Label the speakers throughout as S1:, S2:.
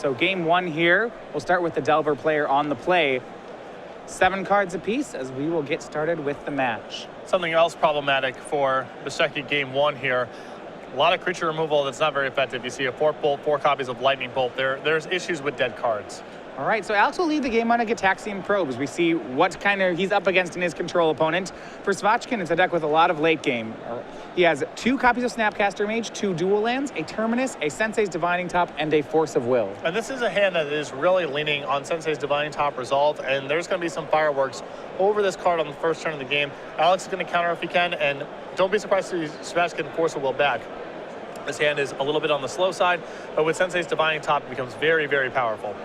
S1: So game one here, we'll start with the Delver player on the play. 7 cards apiece as we will get started with the match.
S2: Something else problematic for Bastecki game one here. A lot of creature removal that's not very effective. You see a Fork Bolt, 4 copies of Lightning Bolt. There's issues with dead cards.
S1: All right, so Alex will lead the game on a Gitaxian Probes. We see what kind of he's up against in his control opponent. For Shvachkin, it's a deck with a lot of late game. He has 2 copies of Snapcaster Mage, 2 dual lands, a Terminus, a Sensei's Divining Top, and a Force of Will.
S2: And this is a hand that is really leaning on Sensei's Divining Top Resolve, and there's going to be some fireworks over this card on the first turn of the game. Alex is going to counter if he can, and don't be surprised to see Shvachkin Force of Will back. This hand is a little bit on the slow side, but with Sensei's Divining Top, it becomes very, very powerful.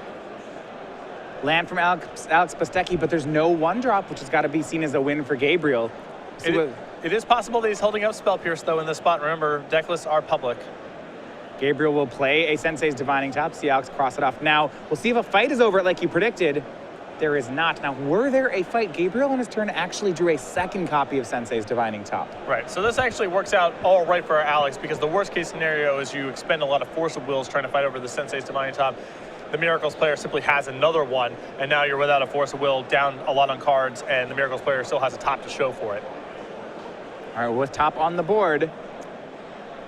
S1: Land from Alex Bastecki, but there's no 1-drop, which has got to be seen as a win for Gabriel.
S2: It is possible that he's holding up Spell Pierce, though, in this spot. Remember, deck lists are public.
S1: Gabriel will play a Sensei's Divining Top. See Alex cross it off. Now, we'll see if a fight is over it like you predicted. There is not. Now, were there a fight? Gabriel on his turn actually drew a 2nd copy of Sensei's Divining Top.
S2: Right, so this actually works out all right for Alex, because the worst case scenario is you expend a lot of Force of Wills trying to fight over the Sensei's Divining Top. The Miracles player simply has another one, and now you're without a Force of Will, down a lot on cards, and the Miracles player still has a top to show for it.
S1: All right, with top on the board,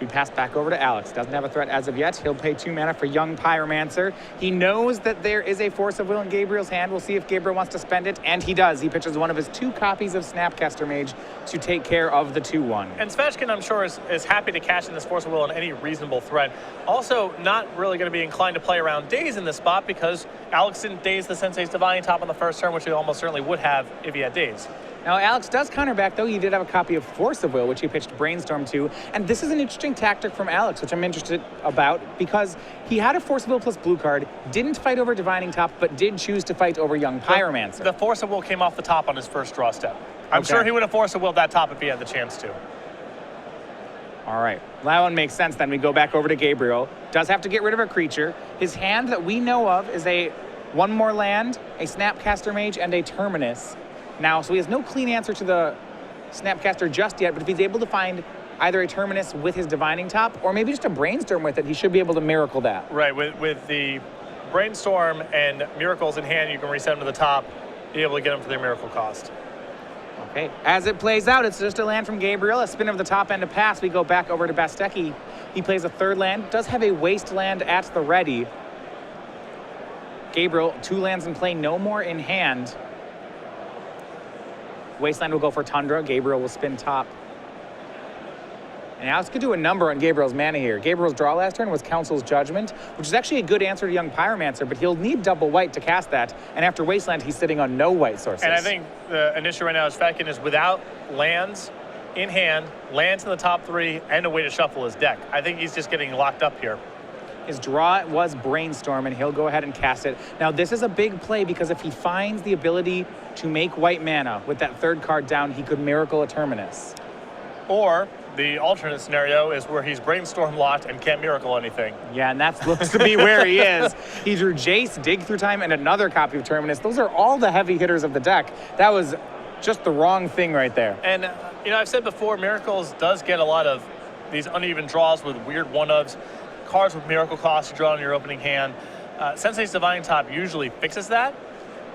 S1: we pass back over to Alex. Doesn't have a threat as of yet. He'll pay 2 mana for Young Pyromancer. He knows that there is a Force of Will in Gabriel's hand. We'll see if Gabriel wants to spend it, and he does. He pitches one of his 2 copies of Snapcaster Mage to take care of the 2-1.
S2: And Shvachkin, I'm sure, is happy to cash in this Force of Will on any reasonable threat. Also, not really going to be inclined to play around Daze in this spot, because Alex didn't Daze the Sensei's Divining Top on the first turn, which he almost certainly would have if he had Daze.
S1: Now, Alex does counter back, though. He did have a copy of Force of Will, which he pitched Brainstorm to. And this is an interesting tactic from Alex, which I'm interested about, because he had a Force of Will plus blue card, didn't fight over Divining Top, but did choose to fight over Young Pyromancer.
S2: The Force of Will came off the top on his first draw step. I'm sure he would have Force of Will that top if he had the chance to.
S1: All right, that one makes sense then. We go back over to Gabriel. Does have to get rid of a creature. His hand that we know of is a 1 more land, a Snapcaster Mage, and a Terminus. Now, so he has no clean answer to the Snapcaster just yet, but if he's able to find either a Terminus with his Divining Top, or maybe just a Brainstorm with it, he should be able to miracle that.
S2: Right, with the Brainstorm and Miracles in hand, you can reset them to the top, be able to get them for their miracle cost.
S1: Okay, as it plays out, it's just a land from Gabriel, a spin of the top end, a pass. We go back over to Bastecki. He plays a 3rd land, does have a Wasteland at the ready. Gabriel, 2 lands in play, no more in hand. Wasteland will go for Tundra. Gabriel will spin top. And Alex could do a number on Gabriel's mana here. Gabriel's draw last turn was Council's Judgment, which is actually a good answer to Young Pyromancer, but he'll need double white to cast that. And after Wasteland, he's sitting on no white sources.
S2: And I think an issue right now is Shvachkin is without lands in hand, lands in the top 3, and a way to shuffle his deck. I think he's just getting locked up here.
S1: His draw was Brainstorm, and he'll go ahead and cast it. Now, this is a big play, because if he finds the ability to make white mana with that 3rd card down, he could miracle a Terminus.
S2: Or the alternate scenario is where he's Brainstorm locked and can't miracle anything.
S1: Yeah, and that looks to be where he is. He drew Jace, Dig Through Time, and another copy of Terminus. Those are all the heavy hitters of the deck. That was just the wrong thing right there.
S2: And, I've said before, Miracles does get a lot of these uneven draws with weird 1-ofs. Cards with miracle cost you draw in your opening hand. Sensei's Divining Top usually fixes that,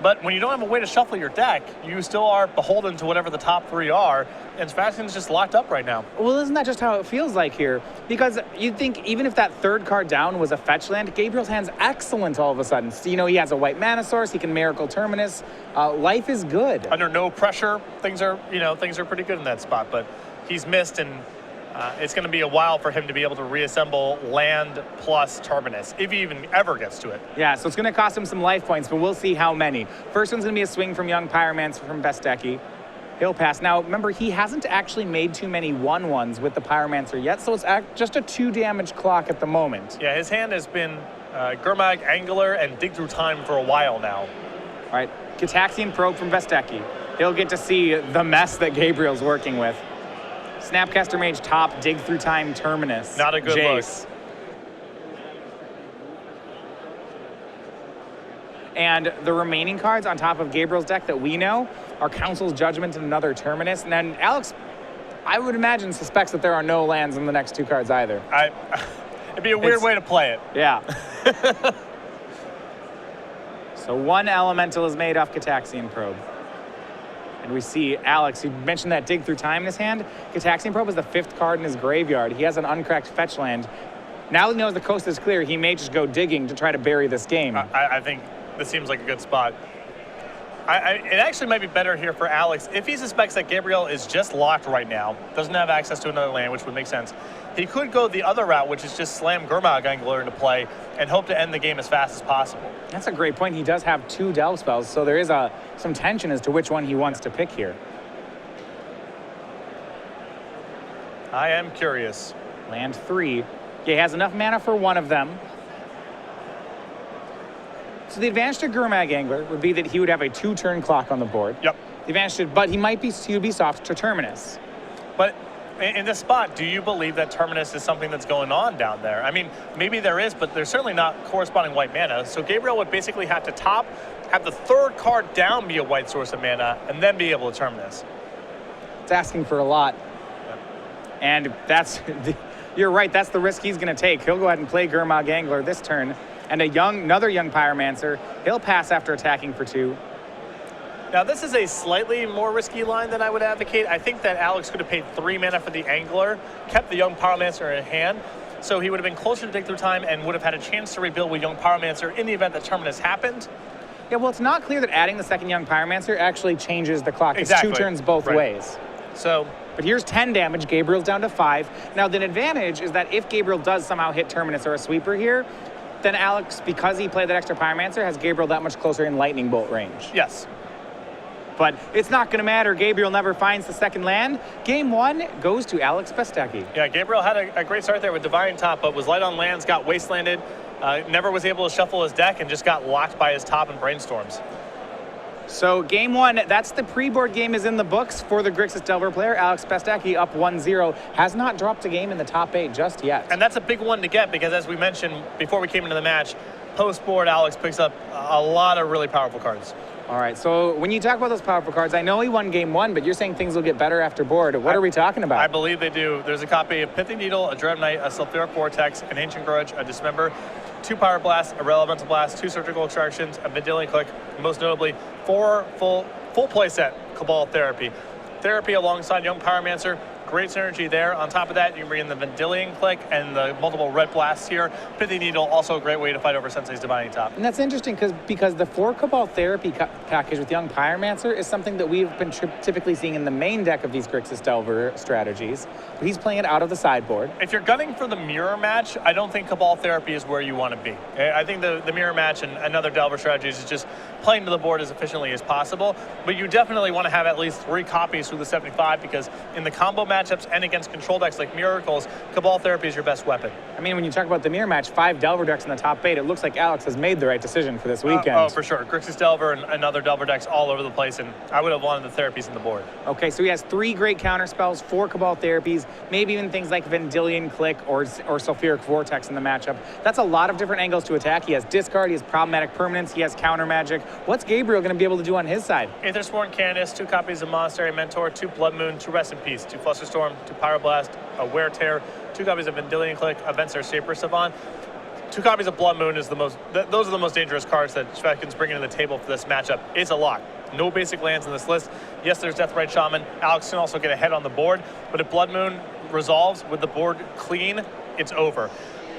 S2: but when you don't have a way to shuffle your deck, you still are beholden to whatever the top 3 are, and Shvachkin's just locked up right now.
S1: Well, isn't that just how it feels like here? Because you'd think even if that 3rd card down was a fetch land, Gabriel's hand's excellent all of a sudden. So, he has a white mana source, he can miracle Terminus. Life is good.
S2: Under no pressure, things are pretty good in that spot, but he's missed, and it's going to be a while for him to be able to reassemble land plus Terminus, if he even ever gets to it.
S1: Yeah, so it's going to cost him some life points, but we'll see how many. First one's going to be a swing from Young Pyromancer from Bastecki. He'll pass. Now, remember, he hasn't actually made too many 1/1s with the Pyromancer yet, so it's just a 2 damage clock at the moment.
S2: Yeah, his hand has been Gurmag, Angler, and Dig Through Time for a while now.
S1: All right, Gitaxian Probe from Bastecki. He'll get to see the mess that Gabriel's working with. Snapcaster Mage top, Dig Through Time, Terminus.
S2: Not a good
S1: Jace.
S2: look.
S1: And the remaining cards on top of Gabriel's deck that we know are Council's Judgment and another Terminus. And then Alex, I would imagine, suspects that there are no lands in the next 2 cards either.
S2: It'd be a weird way to play it.
S1: Yeah. So one elemental is made off Gitaxian Probe. And we see Alex, you mentioned that dig through time in his hand. Gitaxian Probe is the 5th card in his graveyard. He has an uncracked fetch land. Now he knows the coast is clear, he may just go digging to try to bury this game.
S2: I think this seems like a good spot. It actually might be better here for Alex if he suspects that Gabriel is just locked right now, doesn't have access to another land, which would make sense. He could go the other route, which is just slam Gurmag Angler into play and hope to end the game as fast as possible.
S1: That's a great point. He does have 2 delve spells, so there is some tension as to which one he wants to pick here.
S2: I am curious.
S1: Land 3. He has enough mana for one of them. So the advantage to Gurmag Angler would be that he would have a 2-turn clock on the board.
S2: Yep.
S1: The advantage to, but he would be soft to Terminus.
S2: But in this spot, do you believe that Terminus is something that's going on down there? I mean, maybe there is, but there's certainly not corresponding white mana. So Gabriel would basically have to have the 3rd card down be a white source of mana, and then be able to Terminus.
S1: It's asking for a lot.
S2: Yep.
S1: And you're right, that's the risk he's going to take. He'll go ahead and play Gurmag Angler this turn. And another young Pyromancer, he'll pass after attacking for 2.
S2: Now, this is a slightly more risky line than I would advocate. I think that Alex could have paid 3 mana for the Angler, kept the young Pyromancer in hand, so he would have been closer to dig through time and would have had a chance to rebuild with young Pyromancer in the event that Terminus happened.
S1: Yeah, well, it's not clear that adding the 2nd young Pyromancer actually changes the clock.
S2: Exactly.
S1: It's 2 turns both
S2: right.
S1: ways.
S2: So,
S1: but here's 10 damage. Gabriel's down to 5. Now, the advantage is that if Gabriel does somehow hit Terminus or a sweeper here, then Alex, because he played that extra Pyromancer, has Gabriel that much closer in lightning bolt range.
S2: yes.
S1: But it's not going to matter. Gabriel never finds the 2nd land. Game 1 goes to Alex Bastecki.
S2: Yeah, Gabriel had a great start there with Divine Top, but was light on lands, got wastelanded, never was able to shuffle his deck, and just got locked by his top and Brainstorms.
S1: So game 1, that's the pre-board game is in the books for the Grixis Delver player. Alex Bastecki up 1-0, has not dropped a game in the top 8 just yet.
S2: And that's a big one to get because, as we mentioned before we came into the match, post-board Alex picks up a lot of really powerful cards.
S1: All right, so when you talk about those powerful cards, I know he won game 1, but you're saying things will get better after board. What are we talking about?
S2: I believe they do. There's a copy of Pithing Needle, a Dread Knight, a Sulfuric Vortex, an Ancient Grudge, a Dismember, 2 Power Blasts, a Elemental Blast, 2 Surgical Extractions, a Vendilion Click, and most notably 4 full playset Cabal Therapy. Therapy alongside Young Pyromancer, great synergy there. On top of that, you can bring in the Vendilion Click and the multiple red blasts here. Pithy Needle, also a great way to fight over Sensei's Divining Top.
S1: And that's interesting because the 4 Cabal Therapy package with Young Pyromancer is something that we've been typically seeing in the main deck of these Grixis Delver strategies. But he's playing it out of the sideboard.
S2: If you're gunning for the mirror match, I don't think Cabal Therapy is where you want to be. I think the mirror match and other Delver strategies is just playing to the board as efficiently as possible. But you definitely want to have at least 3 copies through the 75 because in the combo matchups and against control decks like Miracles, Cabal Therapy is your best weapon.
S1: I mean, when you talk about the mirror match, 5 Delver decks in the top 8, it looks like Alex has made the right decision for this weekend.
S2: Oh, for sure. Grixis Delver and other Delver decks all over the place, and I would have wanted the therapies in the board.
S1: Okay, so he has 3 great counter spells, 4 Cabal Therapies, maybe even things like Vendilion Click or Sulfuric Vortex in the matchup. That's a lot of different angles to attack. He has discard, he has problematic permanence, he has counter magic. What's Gabriel going to be able to do on his side?
S2: Aethersworn Candace, 2 copies of Monastery Mentor, 2 Blood Moon, 2 Rest in Peace, 2 Flusterstorm, 2 Pyroblast, a Wear Tear, 2 copies of Vendilion Click, a Venser Saper Savant. 2 copies of Blood Moon is those are the most dangerous cards that Shvachkin's bringing to the table for this matchup. It's a lock. No basic lands in this list. Yes, there's Deathrite Shaman. Alex can also get ahead on the board, but if Blood Moon resolves with the board clean, it's over.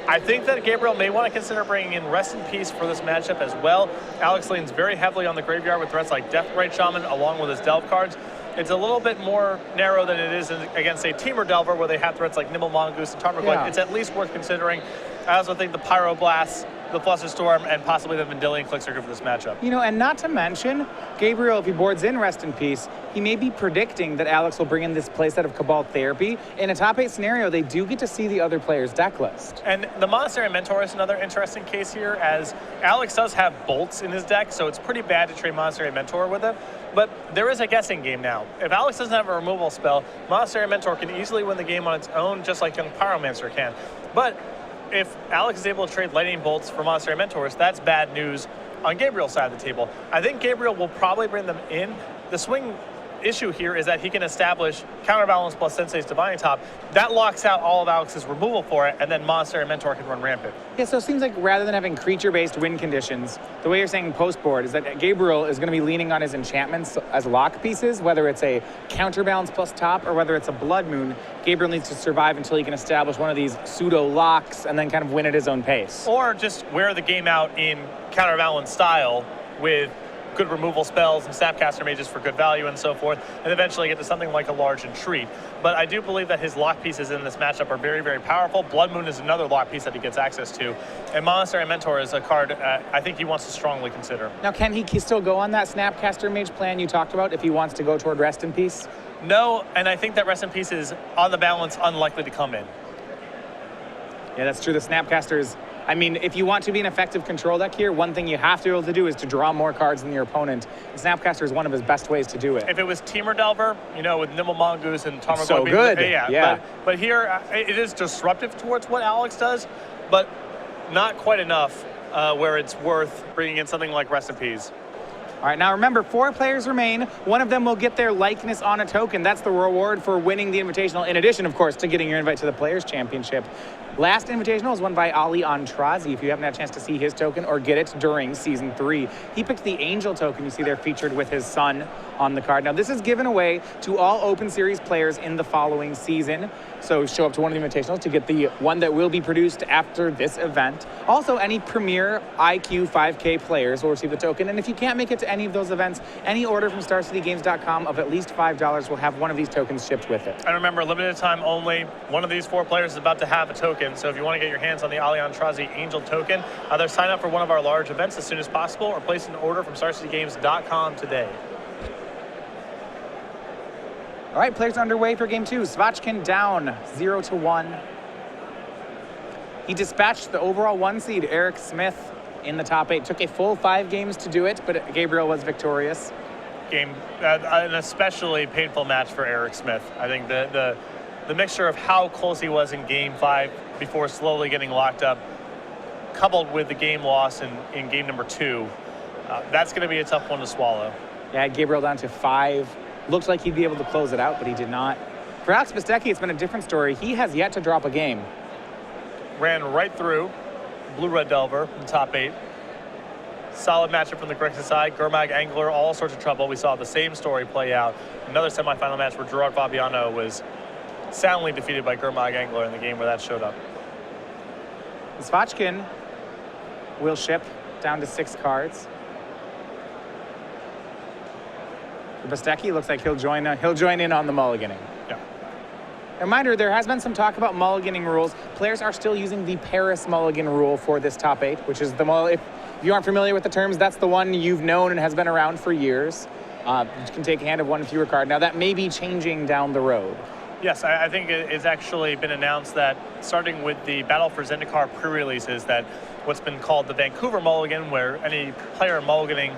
S2: I think that Gabriel may want to consider bringing in Rest in Peace for this matchup as well. Alex leans very heavily on the graveyard with threats like Deathrite Shaman along with his Delve cards. It's a little bit more narrow than it is against a Teamer Delver where they have threats like Nimble Mongoose and Tarmogoyf.
S1: Yeah.
S2: It's at least worth considering. I also think the Pyroblast, the Flusterstorm, and possibly the Vendilion Clicks are good for this matchup.
S1: You know, and not to mention, Gabriel, if he boards in Rest in Peace, he may be predicting that Alex will bring in this playset of Cabal Therapy. In a top 8 scenario, they do get to see the other player's deck list.
S2: And the Monastery Mentor is another interesting case here, as Alex does have bolts in his deck, so it's pretty bad to trade Monastery Mentor with it. But there is a guessing game now. If Alex doesn't have a removal spell, Monastery Mentor can easily win the game on its own, just like Young Pyromancer can. But if Alex is able to trade Lightning Bolts for Monastery Mentors, that's bad news on Gabriel's side of the table. I think Gabriel will probably bring them in. The swing issue here is that he can establish Counterbalance plus Sensei's Divining Top. That locks out all of Alex's removal for it, and then Monastery Mentor can run rampant.
S1: Yeah, so it seems like rather than having creature-based win conditions, the way you're saying post-board is that Gabriel is going to be leaning on his enchantments as lock pieces, whether it's a Counterbalance plus top or whether it's a Blood Moon. Gabriel needs to survive until he can establish one of these pseudo-locks and then kind of win at his own pace.
S2: Or just wear the game out in Counterbalance style with good removal spells and Snapcaster Mages for good value and so forth, and eventually get to something like a Large Entreat. But I do believe that his lock pieces in this matchup are very, very powerful. Blood Moon is another lock piece that he gets access to, and Monastery Mentor is a card I think he wants to strongly consider.
S1: Now, can he still go on that Snapcaster Mage plan you talked about if he wants to go toward Rest in Peace?
S2: No, and I think that Rest in Peace is, on the balance, unlikely to come in.
S1: Yeah, that's true. The Snapcasters, I mean, if you want to be an effective control deck here, one thing you have to be able to do is to draw more cards than your opponent. The Snapcaster is one of his best ways to do it.
S2: If it was Temur Delver, with Nimble Mongoose and Tarmogoyf,
S1: so good. Yeah.
S2: But here, it is disruptive towards what Alex does, but not quite enough where it's worth bringing in something like Rest in Peace.
S1: All right, now remember, 4 players remain. One of them will get their likeness on a token. That's the reward for winning the Invitational, in addition, of course, to getting your invite to the Players' Championship. Last Invitational was won by Ali Antrazi, if you haven't had a chance to see his token or get it during Season 3. He picked the Angel token you see there featured with his son on the card. Now, this is given away to all Open Series players in the following season. So show up to one of the Invitationals to get the one that will be produced after this event. Also, any Premier IQ 5K players will receive the token. And if you can't make it to any of those events, any order from StarCityGames.com of at least $5 will have one of these tokens shipped with it.
S2: And remember, limited time only. One of these 4 players is about to have a token. So if you want to get your hands on the Ali Antrazi Angel token, either sign up for one of our large events as soon as possible or place an order from StarCityGames.com today.
S1: All right, players underway for game 2. Shvachkin down 0-1. He dispatched the overall 1 seed, Eric Smith, in the top 8. Took a full 5 games to do it, but Gabriel was victorious.
S2: An especially painful match for Eric Smith. I think the mixture of how close he was in game 5 before slowly getting locked up, coupled with the game loss in game number 2, that's going to be a tough one to swallow.
S1: Yeah, Gabriel down to 5. Looked like he'd be able to close it out, but he did not. For Alex Bastecki, it's been a different story. He has yet to drop a game.
S2: Ran right through Blue-Red Delver in the top 8. Solid matchup from the Grixis side. Gurmag, Angler, all sorts of trouble. We saw the same story play out. Another semifinal match where Gerard Fabiano was soundly defeated by Gurmag Angler in the game where that showed up.
S1: Shvachkin will ship down to 6 cards. Bastecki looks like he'll join in on the mulliganing.
S2: Yeah.
S1: Reminder, there has been some talk about mulliganing rules. Players are still using the Paris mulligan rule for this top 8, which is if you aren't familiar with the terms, that's the one you've known and has been around for years. You can take a hand of 1 fewer card. Now, that may be changing down the road.
S2: Yes, I think it's actually been announced that starting with the Battle for Zendikar pre-releases, that what's been called the Vancouver mulligan, where any player mulliganing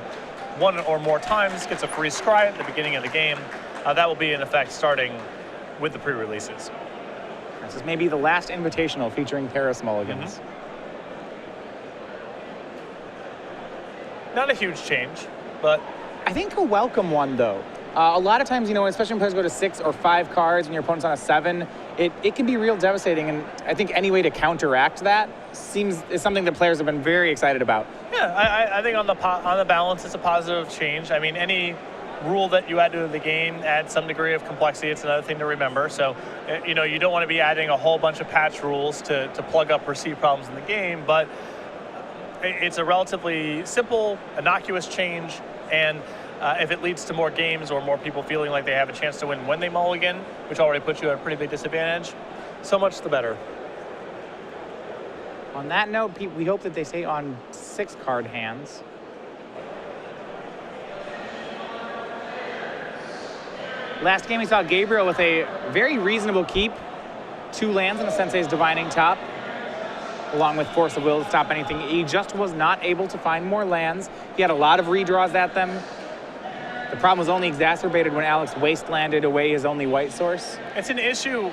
S2: 1 or more times gets a free scry at the beginning of the game. That will be in effect starting with the pre-releases.
S1: This is maybe the last invitational featuring Paris mulligans.
S2: Not a huge change, but
S1: I think a welcome one, though. A lot of times, especially when players go to 6 or 5 cards and your opponent's on a 7, it can be real devastating. And I think any way to counteract that is something that players have been very excited about.
S2: Yeah, I think on the balance, it's a positive change. I mean, any rule that you add to the game adds some degree of complexity. It's another thing to remember. So, you don't want to be adding a whole bunch of patch rules to plug up perceived problems in the game, but it's a relatively simple, innocuous change, and if it leads to more games or more people feeling like they have a chance to win when they mulligan, which already puts you at a pretty big disadvantage, so much the better.
S1: On that note, Pete, we hope that they stay on 6 card hands. Last game we saw Gabriel with a very reasonable keep. 2 lands and a Sensei's Divining Top, along with Force of Will to stop anything. He just was not able to find more lands. He had a lot of redraws at them. The problem was only exacerbated when Alex wastelanded away his only white source.
S2: It's an issue.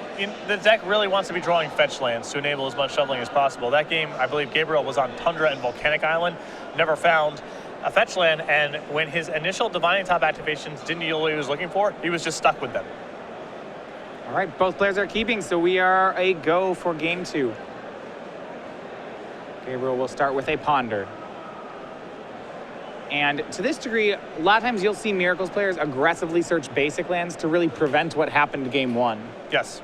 S2: The deck really wants to be drawing fetch lands to enable as much shoveling as possible. That game, I believe Gabriel was on Tundra and Volcanic Island, never found a fetch land, and when his initial Divining Top activations didn't yield what he was looking for, he was just stuck with them.
S1: All right, both players are keeping, so we are a go for game 2. Gabriel will start with a Ponder. And to this degree, a lot of times you'll see Miracles players aggressively search basic lands to really prevent what happened to game 1.
S2: Yes,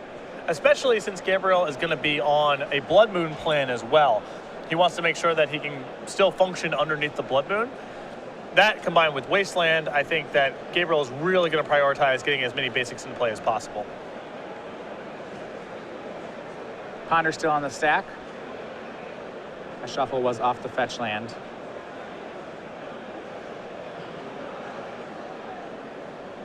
S2: especially since Gabriel is going to be on a Blood Moon plan as well. He wants to make sure that he can still function underneath the Blood Moon. That combined with Wasteland, I think that Gabriel is really going to prioritize getting as many basics in play as possible.
S1: Ponder still on the stack. A shuffle was off the fetch land.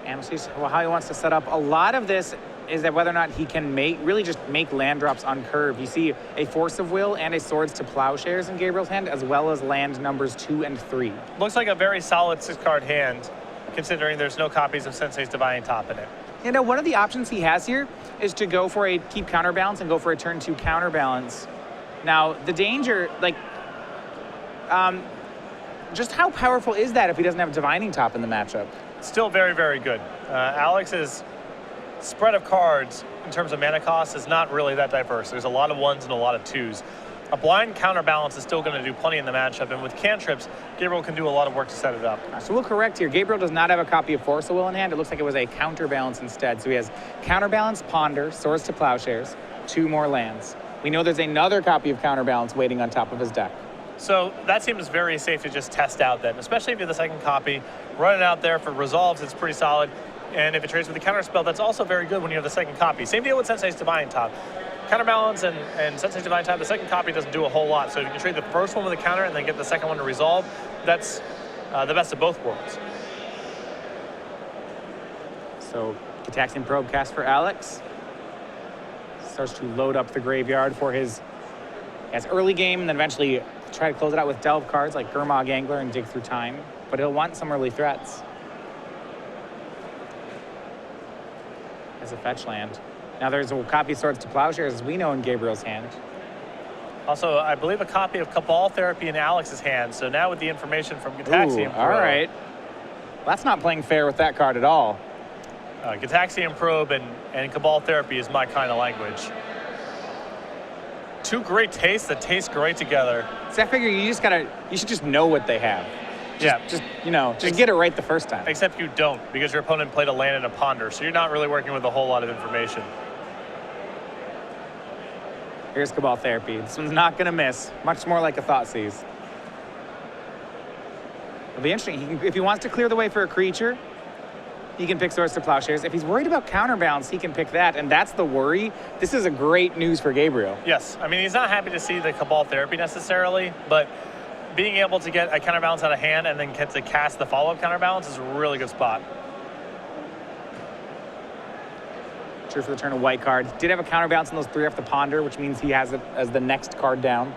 S1: And we'll see how he wants to set up. A lot of this is that whether or not he can really just make land drops on curve. You see a Force of Will and a Swords to Plowshares in Gabriel's hand, as well as land numbers 2 and 3.
S2: Looks like a very solid 6-card hand, considering there's no copies of Sensei's Divining Top in it.
S1: You know, one of the options he has here is to go for a keep counterbalance and go for a turn 2 counterbalance. Now, the danger, just how powerful is that if he doesn't have Divining Top in the matchup?
S2: Still very, very good. Alex's spread of cards in terms of mana cost is not really that diverse. There's a lot of 1s and a lot of 2s. A blind counterbalance is still going to do plenty in the matchup, and with cantrips, Gabriel can do a lot of work to set it up.
S1: So we'll correct here. Gabriel does not have a copy of Force of Will in hand. It looks like it was a counterbalance instead. So he has counterbalance, Ponder, Swords to Plowshares, 2 more lands. We know there's another copy of counterbalance waiting on top of his deck.
S2: So that seems very safe to just test out then, especially if you have the second copy. Run it out there for resolves, it's pretty solid. And if it trades with the counter spell, that's also very good when you have the second copy. Same deal with Sensei's Divining Top. Counterbalance and Sensei's Divining Top, the second copy doesn't do a whole lot. So if you can trade the first one with a counter and then get the second one to resolve, that's the best of both worlds.
S1: So Gitaxian Probe cast for Alex. Starts to load up the graveyard for his early game, and then eventually try to close it out with delve cards like Gurmag Angler and Dig Through Time, but he'll want some early threats. As a fetch land. Now there's a copy of Swords to Plowshares, as we know, in Gabriel's hand.
S2: Also, I believe a copy of Cabal Therapy in Alex's hand, so now with the information from Gitaxian
S1: all right. That's not playing fair with that card at all.
S2: Gitaxian Probe and Cabal Therapy is my kind of language. 2 great tastes that taste great together.
S1: So I figure you should just know what they have. Just get it right the first time.
S2: Except you don't, because your opponent played a land and a Ponder, so you're not really working with a whole lot of information.
S1: Here's Cabal Therapy. This one's not going to miss. Much more like a Thoughtseize. It'll be interesting. If he wants to clear the way for a creature, he can pick Swords to Plowshares. If he's worried about counterbalance, he can pick that, and that's the worry. This is a great news for Gabriel.
S2: Yes, I mean, he's not happy to see the Cabal Therapy necessarily, but being able to get a counterbalance out of hand and then get to cast the follow-up counterbalance is a really good spot.
S1: True for the turn of white card. Did have a counterbalance on those 3 off the Ponder, which means he has it as the next card down.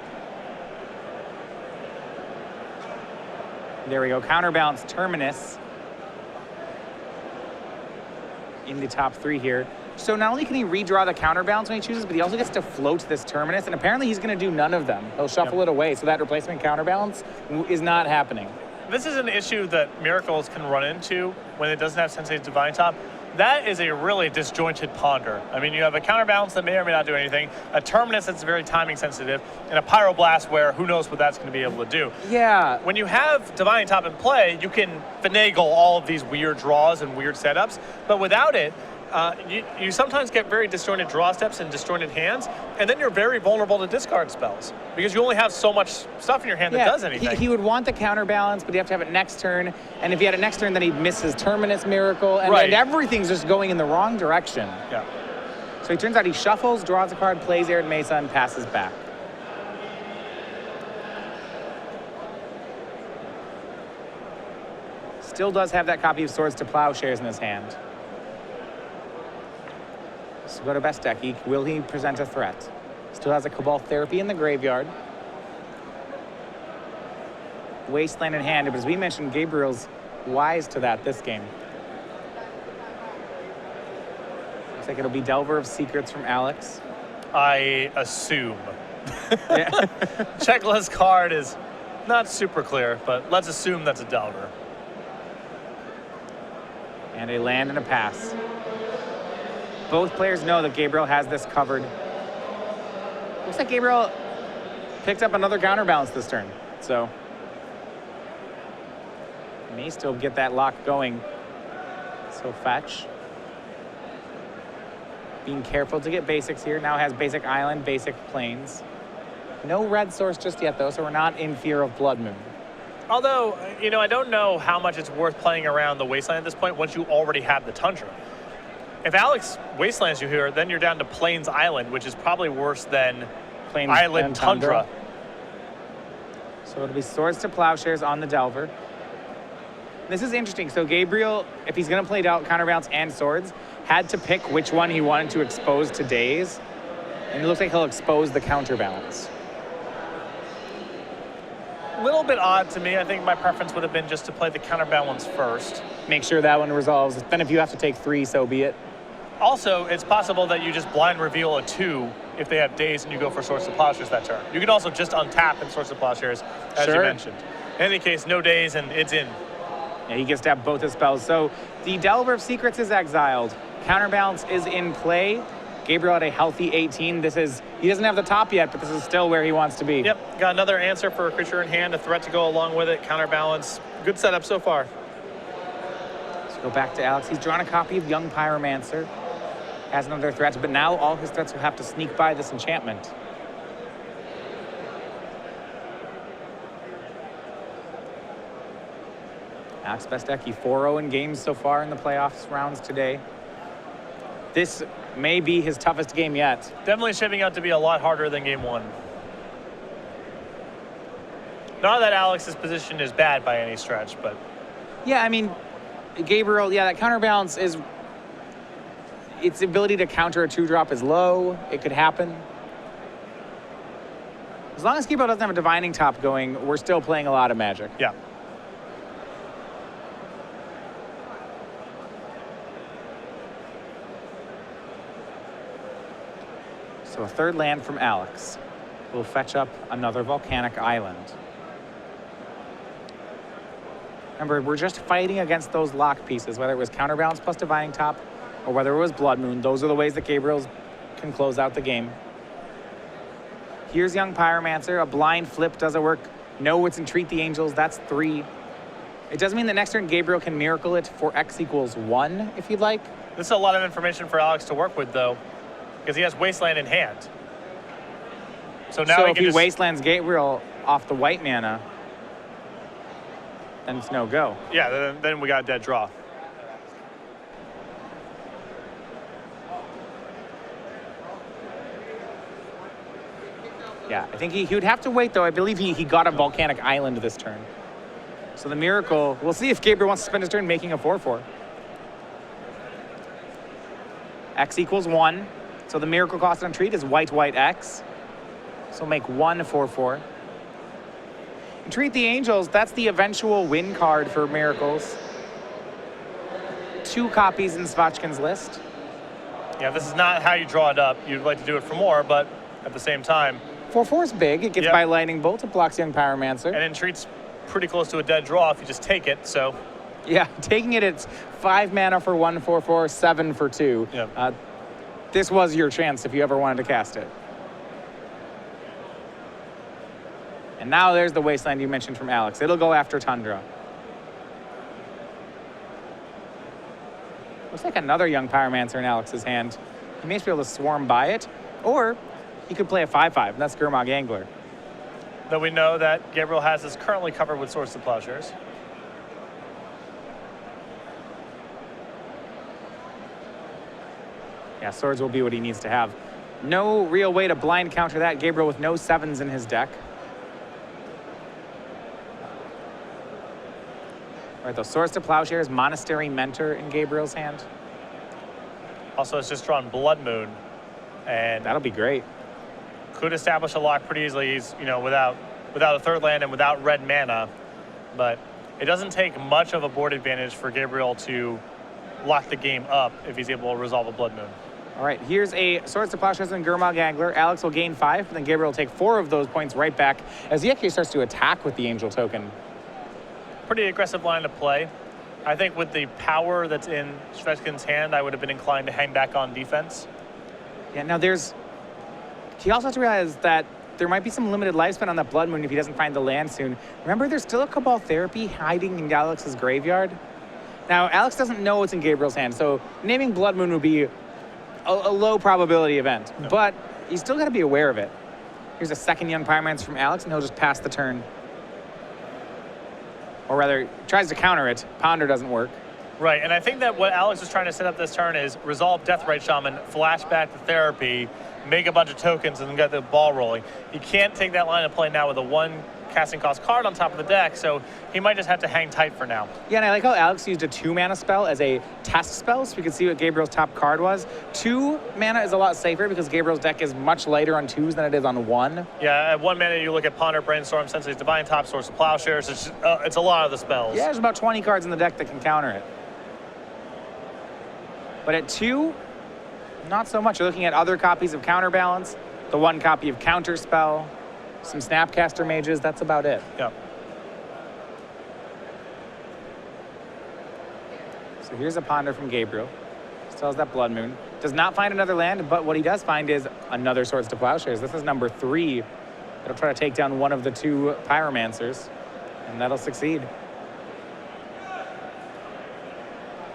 S1: There we go. Counterbalance Terminus in the top 3 here. So not only can he redraw the counterbalance when he chooses, but he also gets to float this Terminus, and apparently he's going to do none of them. He'll shuffle it away, so that replacement counterbalance is not happening.
S2: This is an issue that Miracles can run into when it doesn't have Sensei's Divining Top. That is a really disjointed Ponder. I mean, you have a counterbalance that may or may not do anything, a Terminus that's very timing sensitive, and a Pyroblast where who knows what that's going to be able to do.
S1: Yeah.
S2: When you have Divining Top in play, you can finagle all of these weird draws and weird setups, but without it, you sometimes get very disjointed draw steps and disjointed hands, and then you're very vulnerable to discard spells because you only have so much stuff in your hand that does anything.
S1: He would want the counterbalance, but you have to have it next turn, and if he had it next turn, then he'd miss his Terminus Miracle, and everything's just going in the wrong direction.
S2: Yeah.
S1: So it turns out he shuffles, draws a card, plays Arid Mesa, and passes back. Still does have that copy of Swords to Plowshares in his hand. So go to Bastecki. Will he present a threat? Still has a Cabal Therapy in the graveyard. Wasteland in hand, but as we mentioned, Gabriel's wise to that this game. Looks like it'll be Delver of Secrets from Alex.
S2: I assume. Checklist card is Not super clear, but let's assume that's a Delver.
S1: And a land and a pass. Both players know that Gabriel has this covered. Looks like Gabriel picked up another counterbalance this turn, so may still get that lock going. So fetch. Being careful to get basics here. Now has basic island, basic plains. No red source just yet, though, so we're not in fear of Blood Moon.
S2: Although, you know, I don't know how much it's worth playing around the Wasteland at this point once you already have the Tundra. If Alex Wastelands you here, then you're down to Plains Island, which is probably worse than
S1: Plains
S2: Island
S1: and
S2: Tundra.
S1: So it'll be Swords to Plowshares on the Delver. This is interesting. So Gabriel, if he's going to play counterbalance and swords, had to pick which one he wanted to expose to Daze. And it looks like he'll expose the counterbalance.
S2: A little bit odd to me. I think my preference would have been just to play the counterbalance first.
S1: Make sure that one resolves. Then if you have to take 3, so be it.
S2: Also, it's possible that you just blind reveal a 2 if they have Daze and you go for Swords to Plowshares that turn. You can also just untap and Swords to Plowshares, as you mentioned. In any case, no Daze and it's in.
S1: Yeah, he gets to have both his spells. So the Delver of Secrets is exiled. Counterbalance is in play. Gabriel at a healthy 18. He doesn't have the top yet, but this is still where he wants to be.
S2: Yep, got another answer for a creature in hand, a threat to go along with it, counterbalance. Good setup so far.
S1: Let's go back to Alex. He's drawn a copy of Young Pyromancer. Has another threat, but now all his threats will have to sneak by this enchantment. Alex Bastecki, 4-0 in games so far in the playoffs rounds today. This may be his toughest game yet.
S2: Definitely shaping out to be a lot harder than game 1. Not that Alex's position is bad by any stretch, but...
S1: Yeah, I mean, Gabriel, that counterbalance is... Its ability to counter a 2-drop is low. It could happen. As long as Gabriel doesn't have a Divining Top going, we're still playing a lot of Magic.
S2: Yeah.
S1: So a third land from Alex will fetch up another volcanic island. Remember, we're just fighting against those lock pieces, whether it was counterbalance plus Divining Top or whether it was Blood Moon. Those are the ways that Gabriel can close out the game. Here's Young Pyromancer. A blind flip doesn't work. No, it's Entreat the Angels. That's 3. It does mean that next turn Gabriel can miracle it for X equals 1 if you'd like.
S2: This is a lot of information for Alex to work with, though, because he has Wasteland in hand. So now
S1: if he Wastelands Gabriel off the white mana, then it's no go.
S2: Yeah, then we got a dead draw.
S1: Yeah, I think he would have to wait, though. I believe he got a volcanic island this turn. So the miracle, we'll see if Gabriel wants to spend his turn making a 4/4. X equals 1. So the miracle cost on treat is white, white, X. So make 1 4/4. Entreat the Angels, that's the eventual win card for miracles. 2 copies in Shvachkin's list.
S2: Yeah, this is not how you draw it up. You'd like to do it for more, but at the same time...
S1: 4/4 is big. It gets by Lightning Bolt. It blocks Young Pyromancer.
S2: And Entreat's pretty close to a dead draw if you just take it, so...
S1: Yeah, taking it, it's 5 mana for 1 4/4, 7 for 2.
S2: Yep.
S1: This was your chance if you ever wanted to cast it. And now there's the Wasteland you mentioned from Alex. It'll go after Tundra. Looks like another Young Pyromancer in Alex's hand. He may be able to swarm by it, or he could play a 5/5, and that's Gurmag Angler.
S2: Though we know that Gabriel has this currently covered with Swords to Plowshares.
S1: Yeah, swords will be what he needs to have. No real way to blind counter that. Gabriel with no 7s in his deck. All right, those Swords to Plowshares, Monastery Mentor in Gabriel's hand.
S2: Also, it's just drawn Blood Moon, and
S1: that'll be great.
S2: Could establish a lock pretty easily. He's, without a third land and without red mana, but it doesn't take much of a board advantage for Gabriel to lock the game up if he's able to resolve a Blood Moon.
S1: All right, here's a Swords to Plowshares and Gurmag Angler. Alex will gain 5, but then Gabriel will take 4 of those points right back as he actually starts to attack with the Angel token.
S2: Pretty aggressive line to play. I think with the power that's in Shvachkin's hand, I would have been inclined to hang back on defense.
S1: Yeah, now he also has to realize that there might be some limited lifespan on that Blood Moon if he doesn't find the land soon. Remember, there's still a Cabal Therapy hiding in Alex's graveyard. Now, Alex doesn't know what's in Gabriel's hand, so naming Blood Moon would be a low probability event, but he's still got to be aware of it. Here's a second Young Pyromancer from Alex, and he'll just pass the turn. Or rather, tries to counter it. Ponder doesn't work.
S2: Right, and I think that what Alex is trying to set up this turn is resolve Deathrite Shaman, flash back to Therapy, make a bunch of tokens, and then get the ball rolling. He can't take that line of play now with a 1 casting cost card on top of the deck, so he might just have to hang tight for now.
S1: Yeah, and I like how Alex used a 2-mana spell as a test spell, so we could see what Gabriel's top card was. 2 mana is a lot safer because Gabriel's deck is much lighter on 2s than it is on 1.
S2: Yeah, at 1 mana you look at Ponder, Brainstorm, Sensei's Divine Top, Source of Plowshares. It's a lot of the spells.
S1: Yeah, there's about 20 cards in the deck that can counter it. But at 2, not so much. You're looking at other copies of Counterbalance, the 1 copy of Counterspell, some Snapcaster Mages, that's about it.
S2: Yeah.
S1: So here's a Ponder from Gabriel. Still has that Blood Moon. Does not find another land, but what he does find is another Swords to Plowshares. This is number 3. It'll try to take down one of the 2 Pyromancers, and that'll succeed.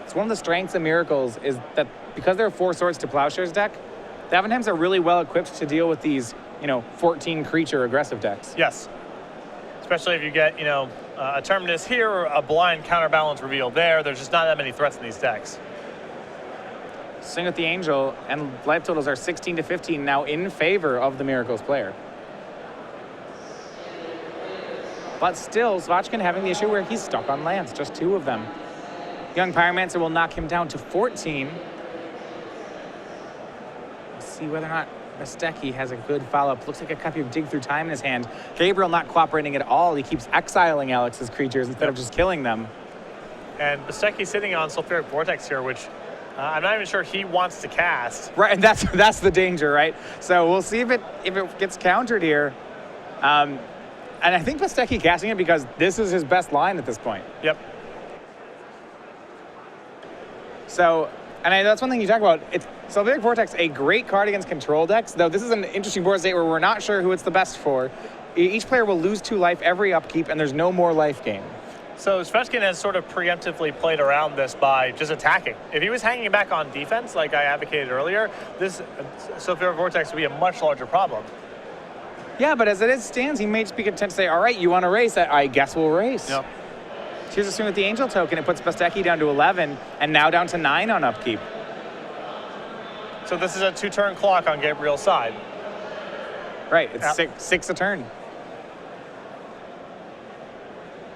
S1: It's one of the strengths of Miracles is that because there are 4 Swords to Plowshares deck, the Avonhems are really well equipped to deal with these, 14 creature aggressive decks.
S2: Yes. Especially if you get, a Terminus here or a blind Counterbalance reveal there. There's just not that many threats in these decks.
S1: Swing with the Angel, and life totals are 16 to 15 now in favor of the Miracles player. But still, Shvachkin having the issue where he's stuck on lands, just 2 of them. Young Pyromancer will knock him down to 14. Let's see whether or not Bastecki has a good follow-up. Looks like a copy of Dig Through Time in his hand. Gabriel not cooperating at all. He keeps exiling Alex's creatures instead of just killing them.
S2: And Bastecki sitting on Sulfuric Vortex here, which I'm not even sure he wants to cast.
S1: Right, and that's the danger, right? So we'll see if it gets countered here. And I think Bastecki casting it because this is his best line at this point.
S2: Yep.
S1: So, and that's one thing you talk about. It's Sulfuric Vortex, a great card against control decks, though this is an interesting board state where we're not sure who it's the best for. Each player will lose 2 life every upkeep, and there's no more life gain.
S2: So Shvachkin has sort of preemptively played around this by just attacking. If he was hanging back on defense, like I advocated earlier, this Sulfuric Vortex would be a much larger problem.
S1: Yeah, but as it stands, he may just be content to say, all right, you want to race? I guess we'll race.
S2: Yep.
S1: Here's a swing with the Angel token. It puts Bastecki down to 11, and now down to 9 on upkeep.
S2: So this is a 2-turn clock on Gabriel's side.
S1: Right, it's 6 a turn.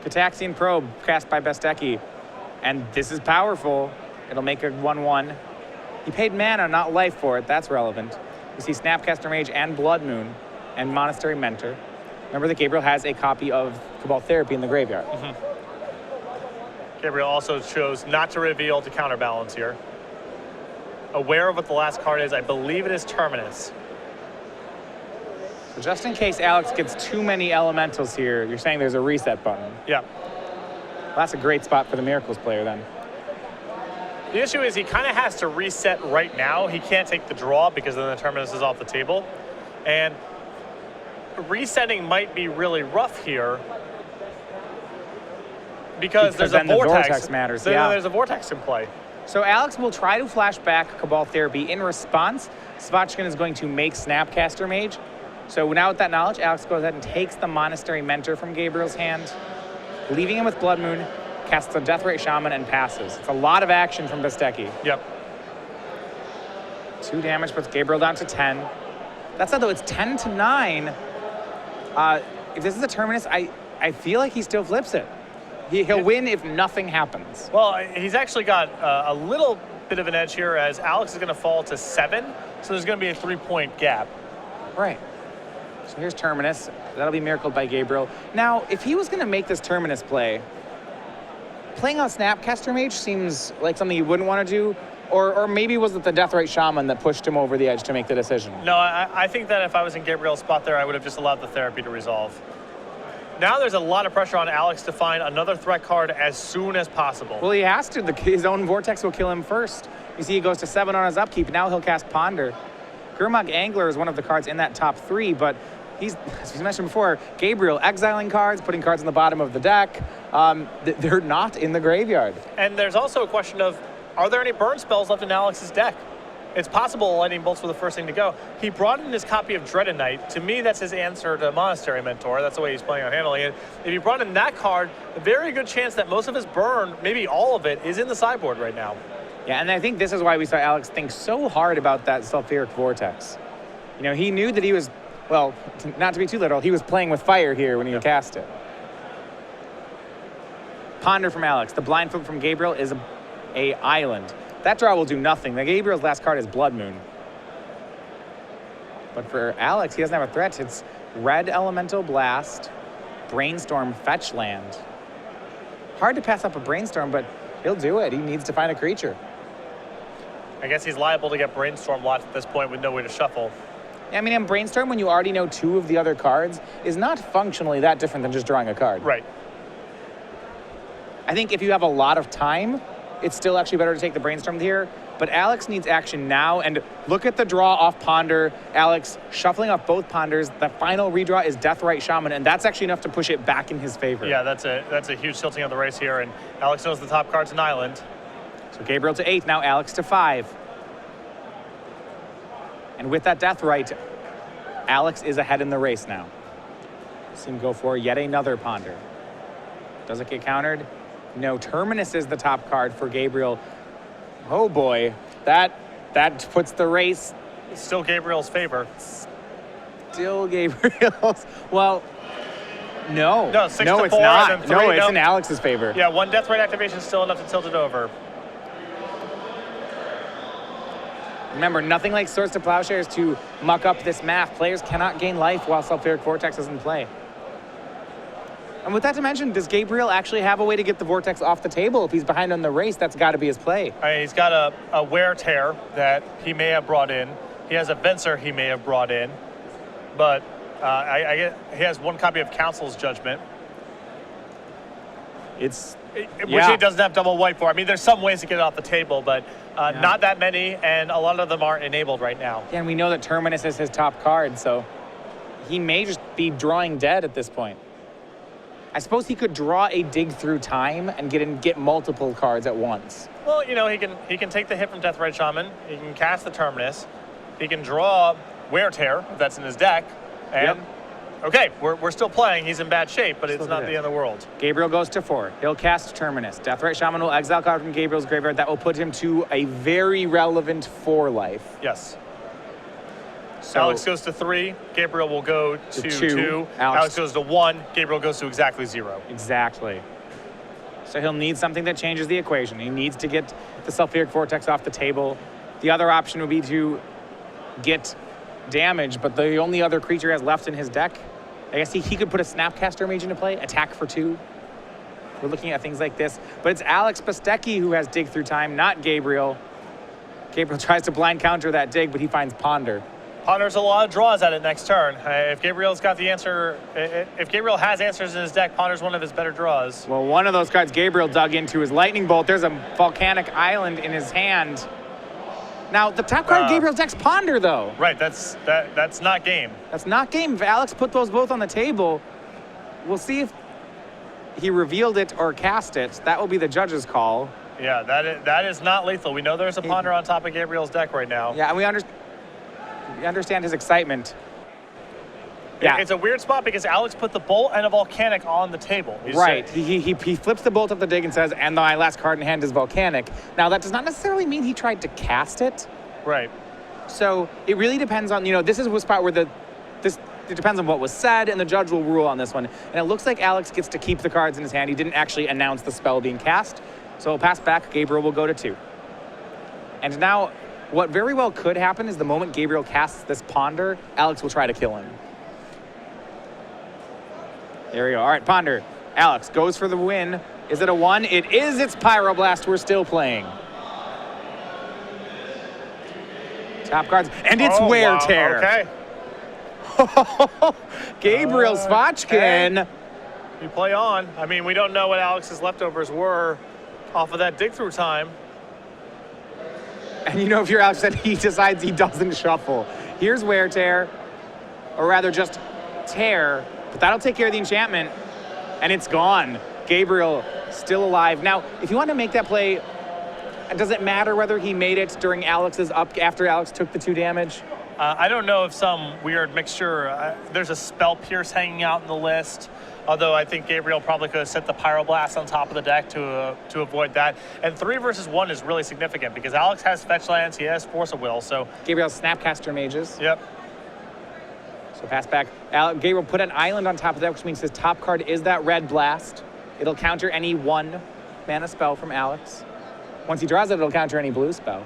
S1: Cataxian Probe cast by Bastecki, and this is powerful. It'll make a 1/1. He paid mana, not life for it. That's relevant. You see Snapcaster Mage and Blood Moon and Monastery Mentor. Remember that Gabriel has a copy of Cabal Therapy in the graveyard.
S2: Mm-hmm. Gabriel also chose not to reveal to Counterbalance here. Aware of what the last card is, I believe it is Terminus.
S1: So just in case Alex gets too many elementals here, you're saying there's a reset button.
S2: Yeah.
S1: Well, that's a great spot for the Miracles player then.
S2: The issue is he kind of has to reset right now. He can't take the draw because then the Terminus is off the table. And resetting might be really rough here because there's a vortex.
S1: The vortex matters,
S2: There's a vortex in play.
S1: So Alex will try to flash back Cabal Therapy. In response, Shvachkin is going to make Snapcaster Mage. So now with that knowledge, Alex goes ahead and takes the Monastery Mentor from Gabriel's hand, leaving him with Blood Moon, casts a Deathrite Shaman, and passes. It's a lot of action from Bastecki.
S2: Yep.
S1: 2 damage puts Gabriel down to 10. That said, though, it's 10 to 9. If this is a Terminus, I feel like he still flips it. He'll win if nothing happens.
S2: Well, he's actually got a little bit of an edge here as Alex is going to fall to 7, so there's going to be a 3-point gap.
S1: Right. So here's Terminus. That'll be miracled by Gabriel. Now, if he was going to make this Terminus play, playing out Snapcaster Mage seems like something you wouldn't want to do. Or maybe was it the Deathrite Shaman that pushed him over the edge to make the decision?
S2: No, I think that if I was in Gabriel's spot there, I would have just allowed the therapy to resolve. Now there's a lot of pressure on Alex to find another threat card as soon as possible.
S1: Well, he has to. His own Vortex will kill him first. You see he goes to 7 on his upkeep. Now he'll cast Ponder. Gurmag Angler is one of the cards in that top 3, but he's, as we mentioned before, Gabriel exiling cards, putting cards in the bottom of the deck. They're not in the graveyard.
S2: And there's also a question of, are there any burn spells left in Alex's deck? It's possible Lightning Bolts were the first thing to go. He brought in his copy of Dreaded Knight. To me, that's his answer to Monastery Mentor. That's the way he's planning on handling it. If he brought in that card, a very good chance that most of his burn, maybe all of it, is in the sideboard right now.
S1: Yeah, and I think this is why we saw Alex think so hard about that Sulfuric Vortex. You know, he knew that he was, well, not to be too literal, he was playing with fire here when he cast it. Ponder from Alex. The blind flip from Gabriel is a island. That draw will do nothing. The Gabriel's last card is Blood Moon. But for Alex, he doesn't have a threat. It's red Elemental Blast, Brainstorm, fetch land. Hard to pass up a Brainstorm, but he'll do it. He needs to find a creature.
S2: I guess he's liable to get Brainstorm lots at this point with no way to shuffle.
S1: I mean, in Brainstorm, when you already know 2 of the other cards, is not functionally that different than just drawing a card.
S2: Right.
S1: I think if you have a lot of time, it's still actually better to take the Brainstorm here, but Alex needs action now, and look at the draw off Ponder. Alex shuffling off both Ponders. The final redraw is Deathrite Shaman, and that's actually enough to push it back in his favor.
S2: Yeah, that's a huge tilting of the race here, and Alex knows the top card's an island.
S1: So Gabriel to 8, now Alex to 5. And with that Deathrite, Alex is ahead in the race now. See him go for yet another Ponder. Does it get countered? No, Terminus is the top card for Gabriel. Oh boy, that puts the race.
S2: It's still Gabriel's favor.
S1: Still Gabriel's. Well, no.
S2: No, 6 to 4,
S1: it's not.
S2: and then 3,
S1: no, it's in Alex's favor.
S2: Yeah, 1 Deathrite activation is still enough to tilt it over.
S1: Remember, nothing like Swords to Plowshares to muck up this math. Players cannot gain life while Sulfuric Vortex is in play. And with that to mention, does Gabriel actually have a way to get the Vortex off the table? If he's behind on the race, that's got to be his play.
S2: He's got a Wear Tear that he may have brought in. He has a Venser he may have brought in. But he has 1 copy of Council's Judgment. Which he doesn't have double white for. I mean, there's some ways to get it off the table, but not that many, and a lot of them aren't enabled right now.
S1: Yeah, and we know that Terminus is his top card, so he may just be drawing dead at this point. I suppose he could draw a Dig Through Time and get multiple cards at once.
S2: Well, you know, he can take the hit from Deathrite Shaman. He can cast the Terminus. He can draw Wear Tear, if that's in his deck. And, okay, we're still playing. He's in bad shape, but it's not the end of the world.
S1: Gabriel goes to 4. He'll cast Terminus. Deathrite Shaman will exile card from Gabriel's graveyard. That will put him to a very relevant 4 life.
S2: Yes.
S1: So
S2: Alex goes to 3. Gabriel will go to 2. Alex goes to 1. Gabriel goes to exactly 0.
S1: Exactly. So he'll need something that changes the equation. He needs to get the Sulfuric Vortex off the table. The other option would be to get damage, but the only other creature he has left in his deck, I guess he could put a Snapcaster Mage into play, attack for 2. We're looking at things like this. But it's Alex Bastecki who has Dig Through Time, not Gabriel. Gabriel tries to blind counter that dig, but he finds Ponder.
S2: Ponder's a lot of draws at it next turn. If Gabriel's got the answer, if Gabriel has answers in his deck, Ponder's one of his better draws.
S1: Well, one of those cards Gabriel dug into is Lightning Bolt. There's a Volcanic Island in his hand. Now, the top card of Gabriel's deck's Ponder, though.
S2: Right, that's not game.
S1: That's not game. If Alex put those both on the table, we'll see if he revealed it or cast it. That will be the judge's call.
S2: Yeah, that is not lethal. We know there's a Ponder on top of Gabriel's deck right now.
S1: Yeah, and we understand his excitement.
S2: Yeah. It's a weird spot because Alex put the Bolt and a Volcanic on the table.
S1: Right. He flips the Bolt up the dig and says, and my last card in hand is Volcanic. Now, that does not necessarily mean he tried to cast it.
S2: Right.
S1: So it really depends on, this is a spot where it depends on what was said, and the judge will rule on this one. And it looks like Alex gets to keep the cards in his hand. He didn't actually announce the spell being cast. So he'll pass back. Gabriel will go to 2. And now, what very well could happen is the moment Gabriel casts this Ponder, Alex will try to kill him. There we go. All right, Ponder. Alex goes for the win. Is it a 1? It is. It's Pyroblast. We're still playing. Top cards, and it's
S2: Oh,
S1: wear
S2: wow.
S1: tear.
S2: Okay.
S1: Gabriel Shvachkin.
S2: You play on. I mean, we don't know what Alex's leftovers were off of that dig-through time.
S1: And you know, if you're Alex, that he decides he doesn't shuffle. Here's wear tear, or rather just tear, but that'll take care of the enchantment, and it's gone. Gabriel still alive. Now, if you want to make that play, does it matter whether he made it during Alex's up after Alex took the 2 damage?
S2: I don't know if some weird mixture. There's a spell pierce hanging out in the list. Although I think Gabriel probably could have set the Pyroblast on top of the deck to avoid that. And 3 versus 1 is really significant because Alex has fetch lands, he has Force of Will. So
S1: Gabriel's Snapcaster Mages.
S2: Yep.
S1: So pass back. Gabriel put an island on top of that, which means his top card is that Red Blast. It'll counter any 1 mana spell from Alex. Once he draws it, it'll counter any blue spell.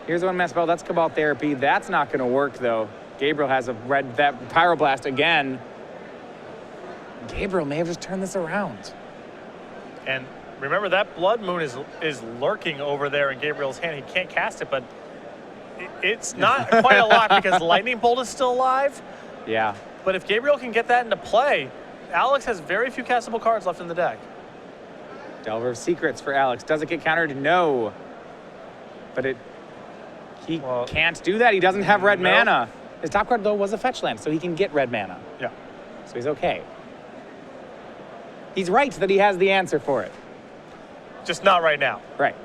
S1: Here's a 1 mana spell. That's Cabal Therapy. That's not going to work, though. Gabriel has that Pyroblast again. Gabriel may have just turned this around.
S2: And remember, that Blood Moon is lurking over there in Gabriel's hand. He can't cast it, but it's not quite a lot because Lightning Bolt is still alive.
S1: Yeah.
S2: But if Gabriel can get that into play, Alex has very few castable cards left in the deck.
S1: Delver of Secrets for Alex. Does it get countered? No. But he can't do that. He doesn't have red mana. His top card, though, was a fetch land, so he can get red mana.
S2: Yeah.
S1: So he's okay. He's right that he has the answer for it.
S2: Just not right now.
S1: Right.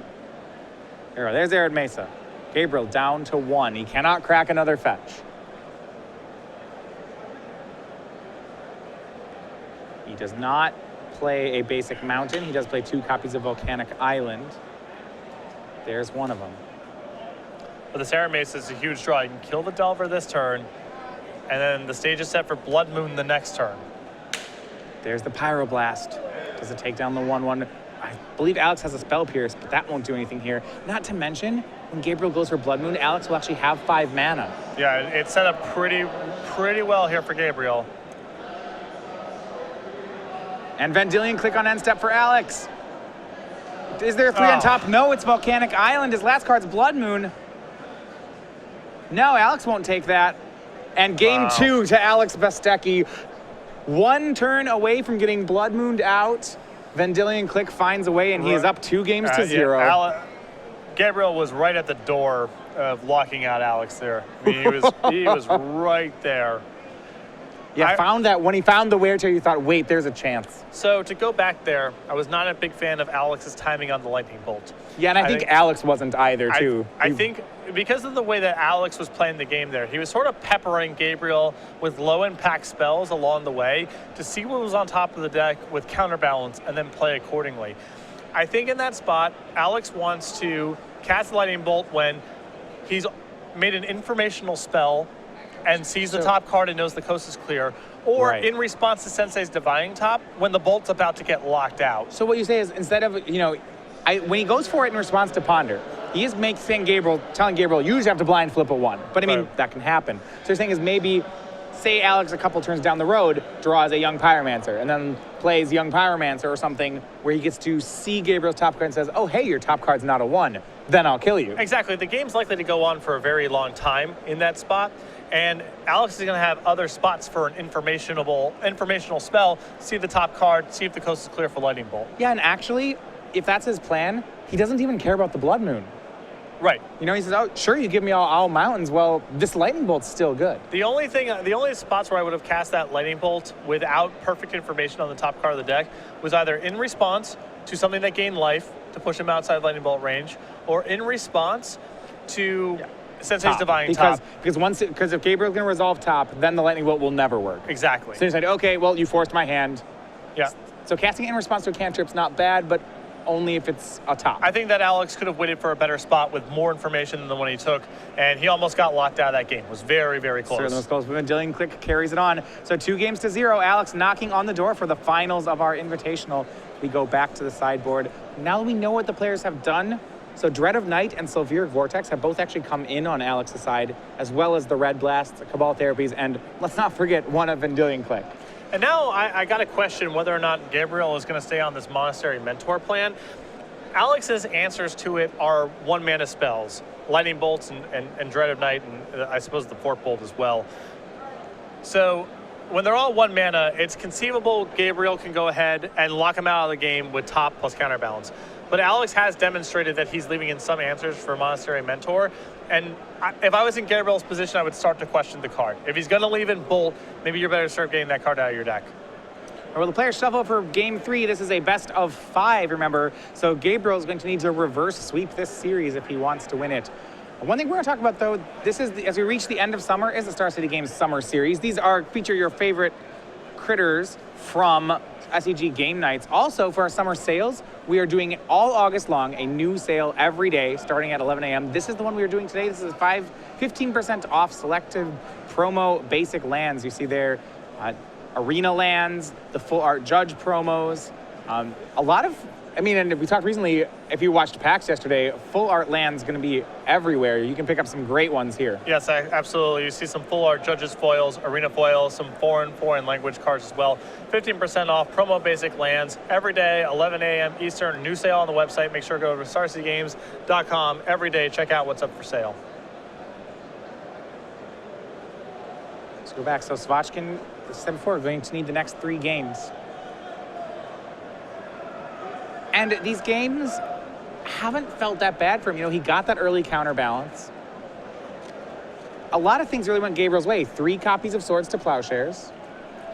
S1: There's Arid Mesa. Gabriel down to 1. He cannot crack another fetch. He does not play a basic mountain. He does play 2 copies of Volcanic Island. There's one of them.
S2: But this Arid Mesa is a huge draw. You can kill the Delver this turn, and then the stage is set for Blood Moon the next turn.
S1: There's the Pyroblast. Does it take down the 1/1? I believe Alex has a Spell Pierce, but that won't do anything here. Not to mention, when Gabriel goes for Blood Moon, Alex will actually have 5 mana.
S2: Yeah, it's set up pretty well here for Gabriel.
S1: And Vendilion Click on end step for Alex. Is there a 3 on top? No, it's Volcanic Island. His last card's Blood Moon. No, Alex won't take that. And game 2 to Alex Bastecki. 1 turn away from getting Blood Mooned out. Vendilion Click finds a way, and he is up 2 games to 0.
S2: Yeah, Gabriel was right at the door of locking out Alex there. I mean, he was right there.
S1: Yeah, when he found the wear tear, you thought, wait, there's a chance.
S2: So to go back there, I was not a big fan of Alex's timing on the Lightning Bolt.
S1: Yeah, and I think Alex wasn't either, too.
S2: I think because of the way that Alex was playing the game there, he was sort of peppering Gabriel with low-impact spells along the way to see what was on top of the deck with counterbalance and then play accordingly. I think in that spot, Alex wants to cast the Lightning Bolt when he's made an informational spell and sees the top card and knows the coast is clear, or in response to Sensei's Divining Top when the Bolt's about to get locked out.
S1: So what you say is, instead of, when he goes for it in response to Ponder, he is telling Gabriel, you just have to blind flip a 1. But I mean, that can happen. So you're saying is maybe, say Alex a couple turns down the road draws a Young Pyromancer and then plays Young Pyromancer or something where he gets to see Gabriel's top card and says, oh, hey, your top card's not a 1. Then I'll kill you.
S2: Exactly. The game's likely to go on for a very long time in that spot. And Alex is going to have other spots for an informational spell, see the top card, see if the coast is clear for Lightning Bolt.
S1: Yeah, and actually, if that's his plan, he doesn't even care about the Blood Moon.
S2: Right.
S1: He says, oh, sure, you give me all mountains. Well, this Lightning Bolt's still good.
S2: The only spots where I would have cast that Lightning Bolt without perfect information on the top card of the deck was either in response to something that gained life to push him outside Lightning Bolt range, or in response to Sensei's Divining Top.
S1: Because if Gabriel's going to resolve top, then the Lightning Bolt will never work.
S2: Exactly.
S1: So you said, okay, well, you forced my hand.
S2: Yeah.
S1: So casting it in response to a cantrip's not bad, but only if it's a top.
S2: I think that Alex could have waited for a better spot with more information than the one he took, and he almost got locked out of that game. It was very, very close.
S1: Certainly was close, but Vendilion Click carries it on. So 2 games to 0. Alex knocking on the door for the finals of our Invitational. We go back to the sideboard. Now that we know what the players have done, so Dread of Night and Sulfuric Vortex have both actually come in on Alex's side, as well as the Red Blast, the Cabal Therapies, and let's not forget one of Vendilion Click.
S2: And now I got to question whether or not Gabriel is going to stay on this Monastery Mentor plan. Alex's answers to it are 1 mana spells. Lightning Bolts and Dread of Night, and I suppose the Fork Bolt as well. So when they're all 1 mana, it's conceivable Gabriel can go ahead and lock him out of the game with top plus counterbalance. But Alex has demonstrated that he's leaving in some answers for Monastery Mentor. And if I was in Gabriel's position, I would start to question the card. If he's going to leave in Bolt, maybe you're better to start getting that card out of your deck.
S1: Well, the players shuffle for game 3. This is a best of 5, remember. So Gabriel is going to need to reverse sweep this series if he wants to win it. One thing we're going to talk about, though, this is as we reach the end of summer, is the Star City Games Summer Series. These feature your favorite critters from SCG game nights. Also, for our summer sales, we are doing all August long a new sale every day starting at 11 a.m. This is the one we are doing today. This is 15% off selective promo basic lands. You see there, arena lands, the full art judge promos, a lot of, and we talked recently, if you watched PAX yesterday, full art land's going to be everywhere. You can pick up some great ones here.
S2: Yes, absolutely. You see some full art judges foils, arena foils, some foreign language cards as well. 15% off promo basic lands every day, 11 a.m. Eastern. New sale on the website. Make sure to go to starcitygames.com every day. Check out what's up for sale.
S1: Let's go back. So Shvachkin, as I said before, we're going to need the next 3 games. And these games haven't felt that bad for him. He got that early counterbalance. A lot of things really went Gabriel's way. 3 copies of Swords to Plowshares.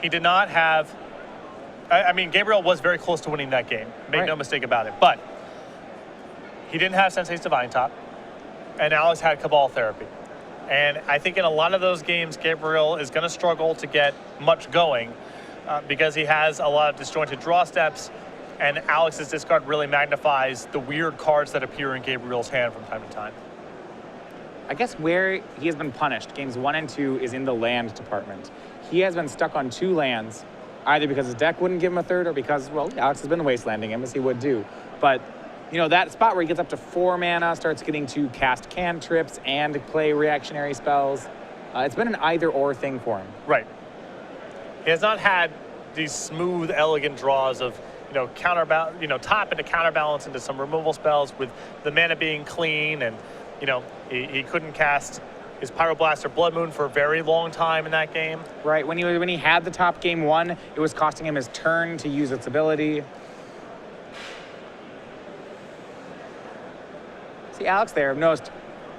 S2: He did not have... Gabriel was very close to winning that game. Make no mistake about it. But he didn't have Sensei's Divine Top. And Alex had Cabal Therapy. And I think in a lot of those games, Gabriel is going to struggle to get much going because he has a lot of disjointed draw steps. And Alex's discard really magnifies the weird cards that appear in Gabriel's hand from time to time.
S1: I guess where he has been punished, games 1 and 2, is in the land department. He has been stuck on 2 lands, either because his deck wouldn't give him a third or because, well, Alex has been wastelanding him, as he would do. But, that spot where he gets up to 4 mana, starts getting to cast cantrips and play reactionary spells, it's been an either-or thing for him.
S2: Right. He has not had these smooth, elegant draws of top into counterbalance into some removal spells with the mana being clean, and he couldn't cast his Pyroblaster Blood Moon for a very long time in that game.
S1: Right, when he had the top game 1, it was costing him his turn to use its ability. See, Alex there, I've noticed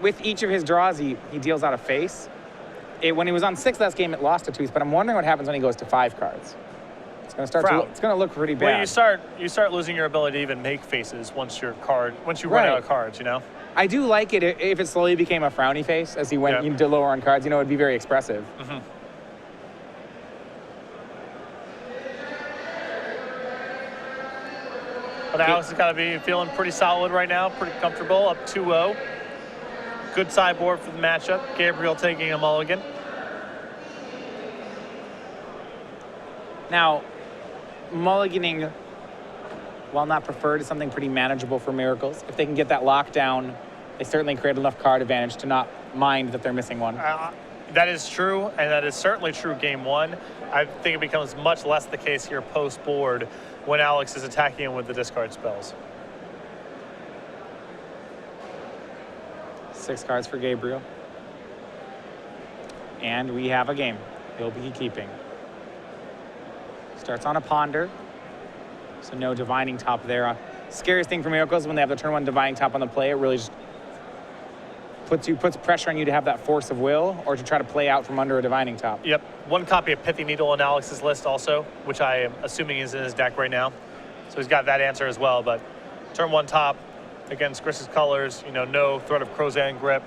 S1: with each of his draws, he deals out a face. When he was on 6 last game, it lost a tooth, but I'm wondering what happens when he goes to 5 cards. It's going to look pretty bad.
S2: Well, you start losing your ability to even make faces once you run out of cards,
S1: I do like it if it slowly became a frowny face as he went into lower on cards. It'd be very expressive.
S2: Mm-hmm. But Alex has got to be feeling pretty solid right now, pretty comfortable, up 2-0. Good sideboard for the matchup. Gabriel taking a mulligan.
S1: Now, mulliganing, while not preferred, is something pretty manageable for Miracles. If they can get that lockdown, they certainly create enough card advantage to not mind that they're missing one.
S2: That is true, and that is certainly true game 1. I think it becomes much less the case here post-board when Alex is attacking him with the discard spells.
S1: 6 cards for Gabriel. And we have a game. He'll be keeping. Starts on a Ponder. So no Divining Top there. Scariest thing for Miracles is when they have the turn 1 Divining Top on the play. It really just puts pressure on you to have that force of will or to try to play out from under a Divining Top.
S2: Yep. 1 copy of Pithy Needle on Alex's list also, which I am assuming is in his deck right now. So he's got that answer as well. But turn 1 top against Chris's colors, no threat of Crozan Grip.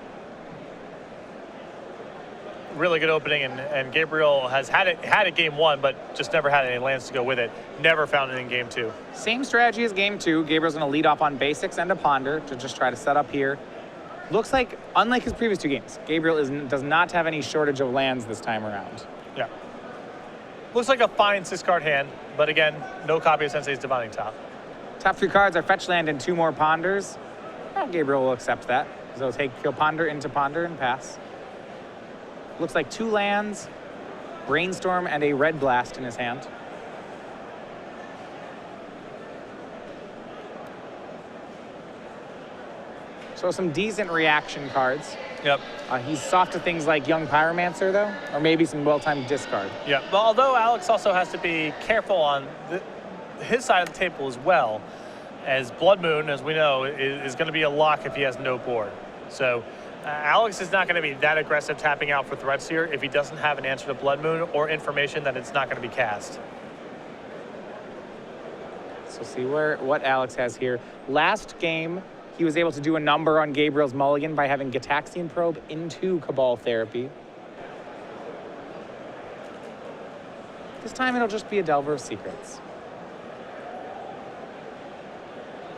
S2: Really good opening, and Gabriel has had it game 1, but just never had any lands to go with it. Never found it in game 2.
S1: Same strategy as game 2. Gabriel's going to lead off on basics and a Ponder to just try to set up here. Looks like, unlike his previous 2 games, Gabriel does not have any shortage of lands this time around.
S2: Yeah. Looks like a fine 6-card hand, but again, no copy of Sensei's Divining Top.
S1: Top 3 cards are Fetch Land and 2 more Ponders. Gabriel will accept that. So he'll Ponder into Ponder and pass. Looks like 2 lands, Brainstorm, and a Red Blast in his hand. So some decent reaction cards.
S2: Yep.
S1: He's soft to things like Young Pyromancer, though, or maybe some well-timed discard.
S2: Yeah, but although Alex also has to be careful on his side of the table as well, as Blood Moon, as we know, is going to be a lock if he has no board. So Alex is not going to be that aggressive tapping out for threats here if he doesn't have an answer to Blood Moon or information that it's not going to be cast.
S1: So see what Alex has here. Last game, he was able to do a number on Gabriel's Mulligan by having Gitaxian Probe into Cabal Therapy. This time it'll just be a Delver of Secrets.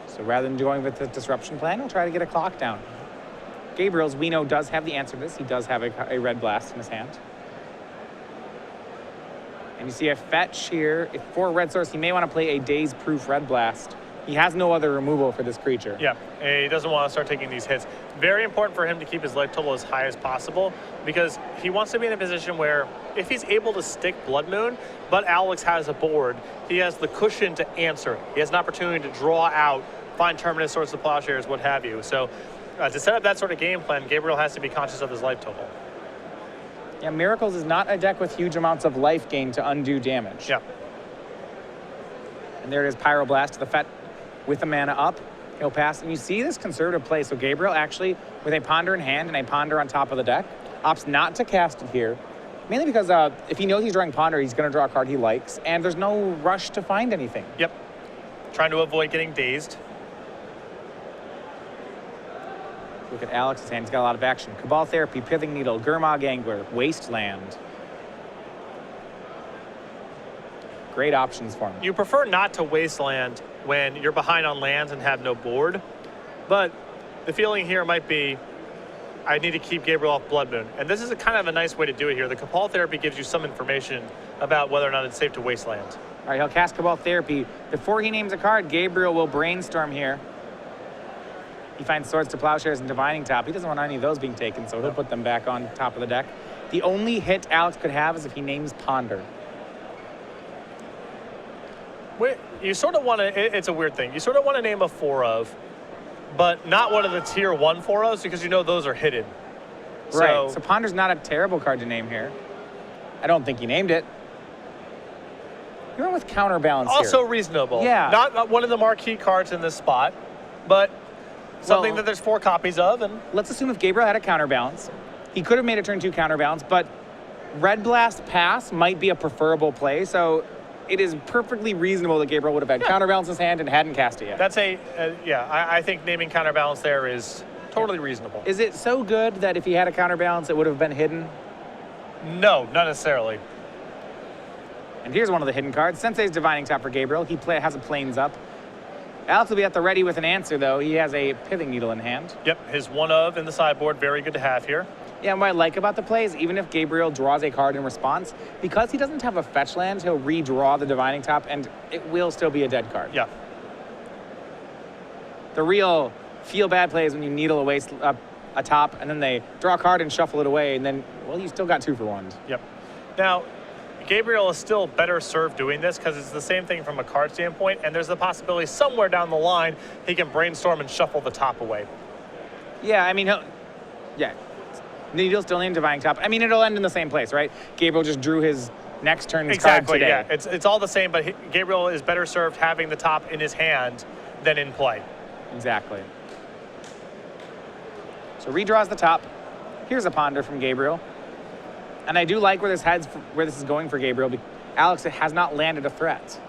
S1: So rather than going with the Disruption plan, he'll try to get a clock down. Gabriel's, we know, does have the answer to this. He does have a Red Blast in his hand. And you see a fetch here. If for a red source, he may want to play a Daze Proof Red Blast. He has no other removal for this creature.
S2: Yeah, he doesn't want to start taking these hits. Very important for him to keep his life total as high as possible because he wants to be in a position where if he's able to stick Blood Moon, but Alex has a board, he has the cushion to answer. He has an opportunity to draw out, find Terminus, Swords of Plowshares, what have you. So to set up that sort of game plan, Gabriel has to be conscious of his life total.
S1: Yeah, Miracles is not a deck with huge amounts of life gain to undo damage.
S2: Yeah.
S1: And there it is, Pyroblast, the Fet with the mana up. He'll pass, and you see this conservative play. So Gabriel actually, with a Ponder in hand and a Ponder on top of the deck, opts not to cast it here. Mainly because if he knows he's drawing Ponder, he's going to draw a card he likes, and there's no rush to find anything.
S2: Yep. Trying to avoid getting dazed.
S1: Look at Alex's hand, he's got a lot of action. Cabal Therapy, Pithing Needle, Gurmag Angler, Wasteland. Great options for him.
S2: You prefer not to wasteland when you're behind on lands and have no board, but the feeling here might be, I need to keep Gabriel off Blood Moon. And this is kind of a nice way to do it here. The Cabal Therapy gives you some information about whether or not it's safe to wasteland.
S1: All right, he'll cast Cabal Therapy. Before he names a card, Gabriel will brainstorm here. He finds Swords to Plowshares and Divining Top. He doesn't want any of those being taken, so he'll put them back on top of the deck. The only hit Alex could have is if he names Ponder.
S2: You sort of want to, it's a weird thing. You sort of want to name a 4 of, but not one of the tier 1 4-ofs because you know those are hidden.
S1: Right, so Ponder's not a terrible card to name here. I don't think he named it. He went with Counterbalance
S2: also
S1: here.
S2: reasonable.
S1: Yeah.
S2: Not one of the marquee cards in this spot, but something that there's 4 copies of. And
S1: let's assume if Gabriel had a Counterbalance, he could have made a turn 2 Counterbalance, but Red Blast Pass might be a preferable play, so it is perfectly reasonable that Gabriel would have had Counterbalance in his hand and hadn't cast it yet.
S2: That's I think naming Counterbalance there is totally reasonable.
S1: Is it so good that if he had a Counterbalance, it would have been hidden?
S2: No, not necessarily.
S1: And here's one of the hidden cards. Sensei's Divining Top for Gabriel. He has a Plains up. Alex will be at the ready with an answer, though. He has a Pithing Needle in hand.
S2: Yep, his 1 of in the sideboard, very good to have here.
S1: Yeah, and what I like about the play is even if Gabriel draws a card in response, because he doesn't have a fetch land, he'll redraw the Divining Top, and it will still be a dead card.
S2: Yeah.
S1: The real feel-bad play is when you needle away a top, and then they draw a card and shuffle it away, and then, well, you still got 2 for 1.
S2: Yep. Now, Gabriel is still better served doing this because it's the same thing from a card standpoint, and there's the possibility somewhere down the line he can brainstorm and shuffle the top away.
S1: Yeah, I mean, Needle still named Divining Top. I mean, it'll end in the same place, right? Gabriel just drew his next turn's card today.
S2: Yeah. It's all the same, but Gabriel is better served having the top in his hand than in play.
S1: Exactly. So redraws the top. Here's a Ponder from Gabriel. And I do like where this is going for Gabriel. Alex has not landed a threat.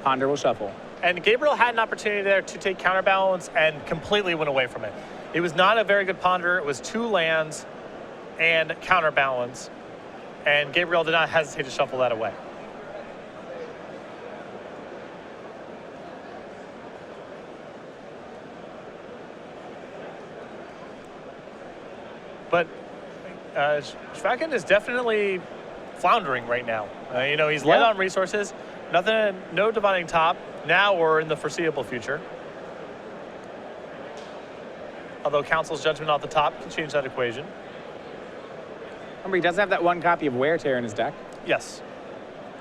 S1: Ponder will shuffle.
S2: And Gabriel had an opportunity there to take Counterbalance and completely went away from it. It was not a very good Ponder. It was 2 lands and Counterbalance. And Gabriel did not hesitate to shuffle that away. But Shvachkin is definitely floundering right now. He's light on resources. No Divining Top now or in the foreseeable future. Although Council's Judgment off the top can change that equation.
S1: Remember, he does have that 1 copy of Wear Tear in his deck.
S2: Yes.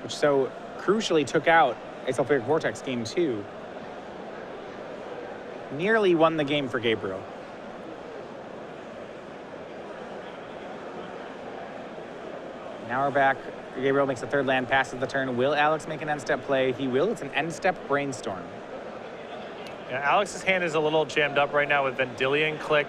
S1: Which so crucially took out a Sulfuric Vortex game 2. nearly won the game for Gabriel. Now we're back. Gabriel makes a third land, passes the turn. Will Alex make an end step play? He will. It's an end step brainstorm.
S2: Yeah, Alex's hand is a little jammed up right now with Vendilion Click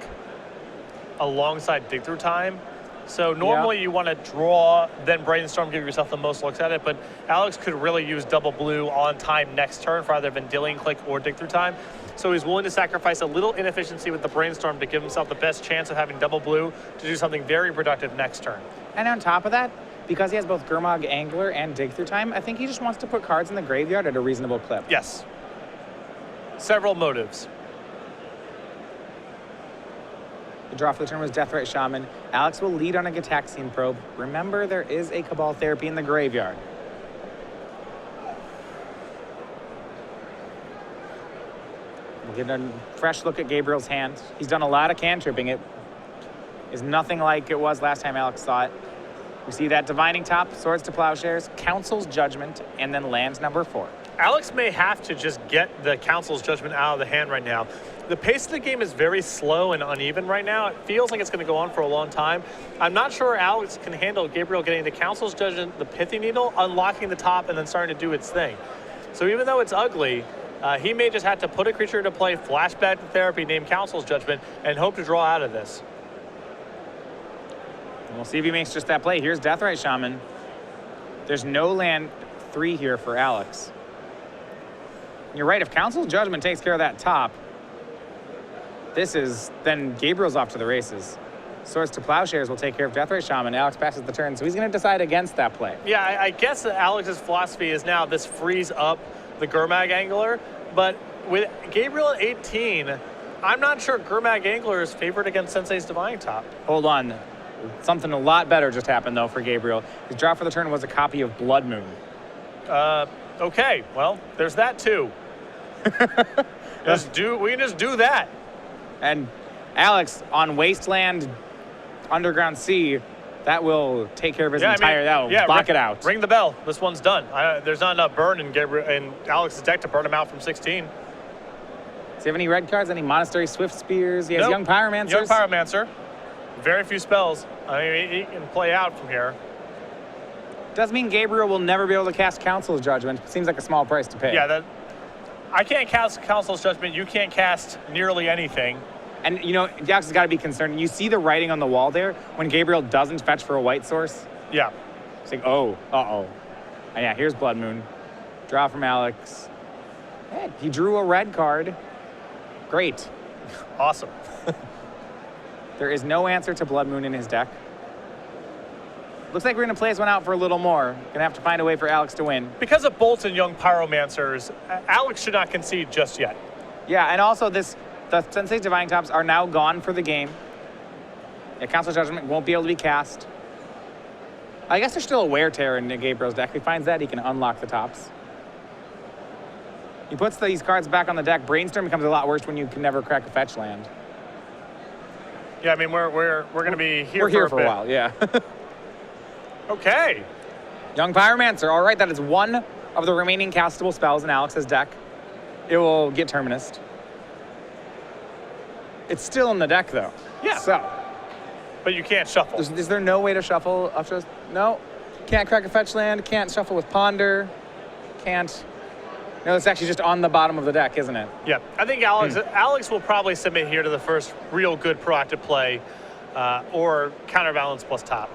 S2: alongside Dig Through Time. So normally you want to draw, then brainstorm, give yourself the most looks at it, but Alex could really use double blue on time next turn for either Vendilion Click or Dig Through Time. So he's willing to sacrifice a little inefficiency with the brainstorm to give himself the best chance of having double blue to do something very productive next turn.
S1: And on top of that, because he has both Gurmag Angler and Dig Through Time, I think he just wants to put cards in the graveyard at a reasonable clip.
S2: Yes. Several motives.
S1: The draw for the turn was Deathrite Shaman. Alex will lead on a Gitaxian Probe. Remember, there is a Cabal Therapy in the graveyard. We'll get a fresh look at Gabriel's hand. He's done a lot of cantripping. It is nothing like it was last time Alex saw it. We see that Divining Top, Swords to Plowshares, Council's Judgment, and then lands number 4.
S2: Alex may have to just get the Council's Judgment out of the hand right now. The pace of the game is very slow and uneven right now. It feels like it's going to go on for a long time. I'm not sure Alex can handle Gabriel getting the Council's Judgment, the Pithy Needle, unlocking the top, and then starting to do its thing. So even though it's ugly, he may just have to put a creature into play, flashback to therapy, name Council's Judgment, and hope to draw out of this.
S1: And we'll see if he makes just that play. Here's Deathrite Shaman. There's no land 3 here for Alex. You're right, if Council's Judgment takes care of that top, then Gabriel's off to the races. Swords to Plowshares will take care of Deathrite Shaman. Alex passes the turn, so he's going to decide against that play.
S2: Yeah, I guess that Alex's philosophy is now this frees up the Gurmag Angler, but with Gabriel at 18, I'm not sure Gurmag Angler is favored against Sensei's Divining Top.
S1: Hold on. Something a lot better just happened, though, for Gabriel. His draw for the turn was a copy of Blood Moon.
S2: Okay, well, there's that too. We can just do that.
S1: And Alex, on Wasteland Underground Sea, that will take care of his that will block it out.
S2: Ring the bell. This one's done. There's not enough burn in Gabriel and Alex's deck to burn him out from 16.
S1: Does he have any red cards? Any Monastery Swift Spears? He has Young Pyromancers.
S2: Young Pyromancer. Very few spells. I mean, he can play out from here.
S1: Does mean Gabriel will never be able to cast Council's Judgment. Seems like a small price to pay.
S2: Yeah, I can't cast Council's Judgment. You can't cast nearly anything.
S1: And, you know, Alex has got to be concerned. You see the writing on the wall there when Gabriel doesn't fetch for a white source?
S2: Yeah.
S1: It's like, oh, uh-oh. And yeah, here's Blood Moon. Draw from Alex. Yeah, he drew a red card. Great.
S2: Awesome.
S1: There is no answer to Blood Moon in his deck. Looks like we're going to play this one out for a little more. Going to have to find a way for Alex to win.
S2: Because of Bolts and Young Pyromancers, Alex should not concede just yet.
S1: Yeah, and also the Sensei's Divining Tops are now gone for the game. Yeah, Council's Judgment won't be able to be cast. I guess there's still a Wear Tear in Gabriel's deck. If he finds that, he can unlock the tops. He puts these cards back on the deck. Brainstorm becomes a lot worse when you can never crack a fetch land.
S2: Yeah, I mean, we're going to be here
S1: for a while, yeah.
S2: Okay.
S1: Young Pyromancer. All right, that is one of the remaining castable spells in Alex's deck. It will get Terminused. It's still in the deck, though.
S2: Yeah.
S1: So.
S2: But you can't shuffle.
S1: Is there no way to shuffle? No. Can't crack a fetch land. Can't shuffle with Ponder. Can't. No, it's actually just on the bottom of the deck, isn't it?
S2: Yeah. I think Alex will probably submit here to the first real good proactive play or counterbalance plus top.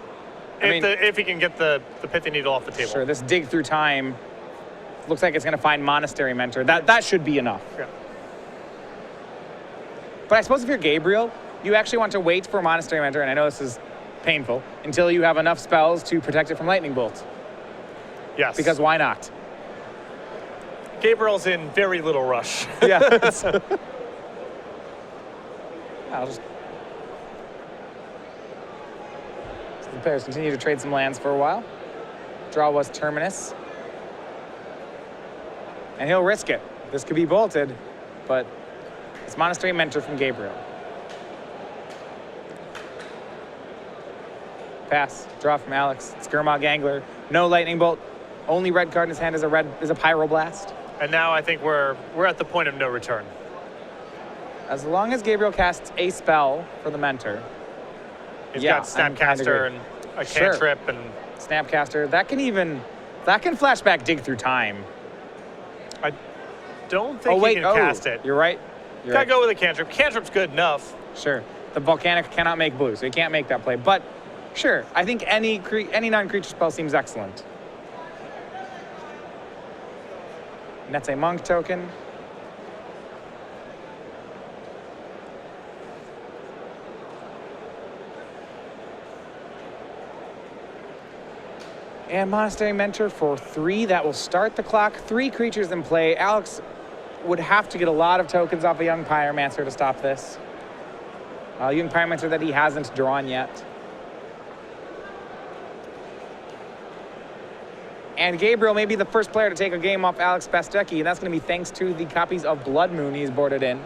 S2: If he can get the Pithy Needle off the table.
S1: Sure, this Dig Through Time looks like it's going to find Monastery Mentor. That should be enough.
S2: Yeah.
S1: But I suppose if you're Gabriel, you actually want to wait for Monastery Mentor, and I know this is painful, until you have enough spells to protect it from Lightning Bolt.
S2: Yes.
S1: Because why not?
S2: Gabriel's in very little rush.
S1: Yeah. I'll just... The players continue to trade some lands for a while. Draw was Terminus. And he'll risk it. This could be bolted, but it's Monastery Mentor from Gabriel. Pass. Draw from Alex. It's Gurmag Angler. No Lightning Bolt. Only red card in his hand is a Pyroblast.
S2: And now I think we're at the point of no return.
S1: As long as Gabriel casts a spell for the mentor.
S2: He's
S1: Yeah,
S2: got
S1: I'm kinda
S2: Snapcaster
S1: agree.
S2: and a
S1: Sure.
S2: cantrip and
S1: Snapcaster, that can flashback dig through time.
S2: I don't think he can cast it.
S1: You're right.
S2: Gotta go with a cantrip. Cantrip's good enough.
S1: Sure. The Volcanic cannot make blue, so he can't make that play. But sure, I think any non-creature spell seems excellent. And that's a monk token. And Monastery Mentor for 3. That will start the clock. 3 creatures in play. Alex would have to get a lot of tokens off a Young Pyromancer to stop this. Young Pyromancer that he hasn't drawn yet. And Gabriel may be the first player to take a game off Alex Bastecki, and that's going to be thanks to the copies of Blood Moon he's boarded in.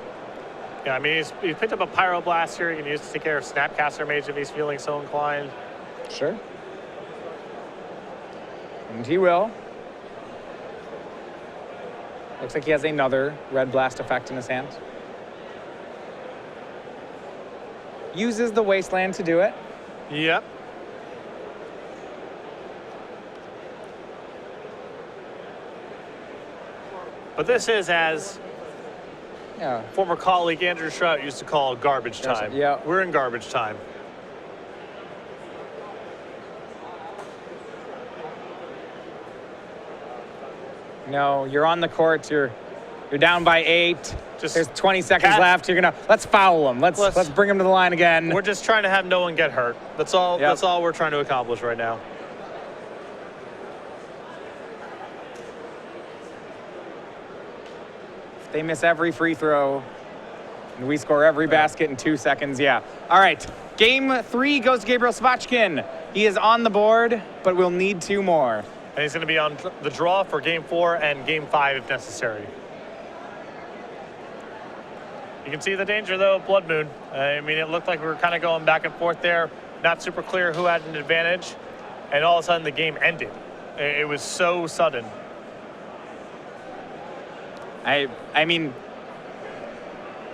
S2: Yeah, I mean, he's picked up a Pyroblast here. He can use to take care of Snapcaster Mage if he's feeling so inclined.
S1: Sure. And he will. Looks like he has another Red Blast effect in his hand. Uses the Wasteland to do it.
S2: Yep. But this is, as
S1: Yeah.
S2: former colleague Andrew Shrout used to call, garbage time.
S1: Yeah.
S2: We're in garbage time.
S1: No, you're on the court. You're down by 8.
S2: Just
S1: There's 20 seconds left. You're gonna let's foul him. Let's bring him to the line again.
S2: We're just trying to have no one get hurt. That's all.
S1: Yep.
S2: That's all we're trying to accomplish right now.
S1: They miss every free throw, and we score every basket in 2 seconds. Yeah. All right. Game 3 goes to Gabriel Shvachkin. He is on the board, but we'll need 2 more.
S2: And he's going to be on the draw for Game 4 and Game 5 if necessary. You can see the danger, though, of Blood Moon. I mean, it looked like we were kind of going back and forth there. Not super clear who had an advantage. And all of a sudden, the game ended. It was so sudden.
S1: I mean,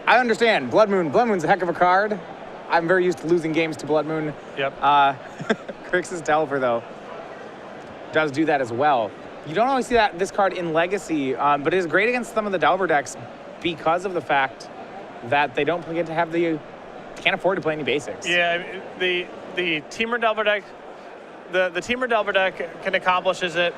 S1: I understand. Blood Moon's a heck of a card. I'm very used to losing games to Blood Moon.
S2: Yep.
S1: Grixis Delver, though, does do that as well. You don't always see this card in Legacy, but it is great against some of the Delver decks because of the fact that they don't get to have can't afford to play any basics.
S2: Yeah, the Teamer Delver deck, the Teamer Delver deck can accomplish it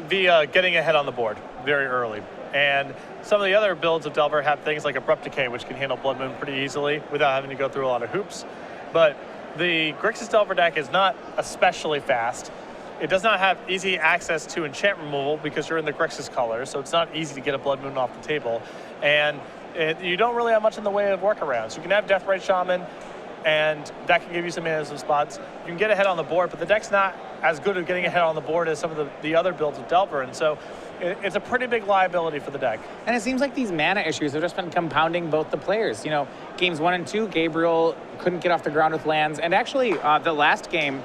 S2: via getting ahead on the board very early. And some of the other builds of Delver have things like Abrupt Decay, which can handle Blood Moon pretty easily without having to go through a lot of hoops. But the Grixis Delver deck is not especially fast. It does not have easy access to enchant removal because you're in the Grixis colors, so it's not easy to get a Blood Moon off the table. And you don't really have much in the way of workarounds. You can have Deathrite Shaman, and that can give you some mana in some spots. You can get ahead on the board, but the deck's not as good at getting ahead on the board as some of the other builds of Delver, and so it's a pretty big liability for the deck.
S1: And it seems like these mana issues have just been compounding both the players. You know, games 1 and 2, Gabriel couldn't get off the ground with lands, and actually the last game,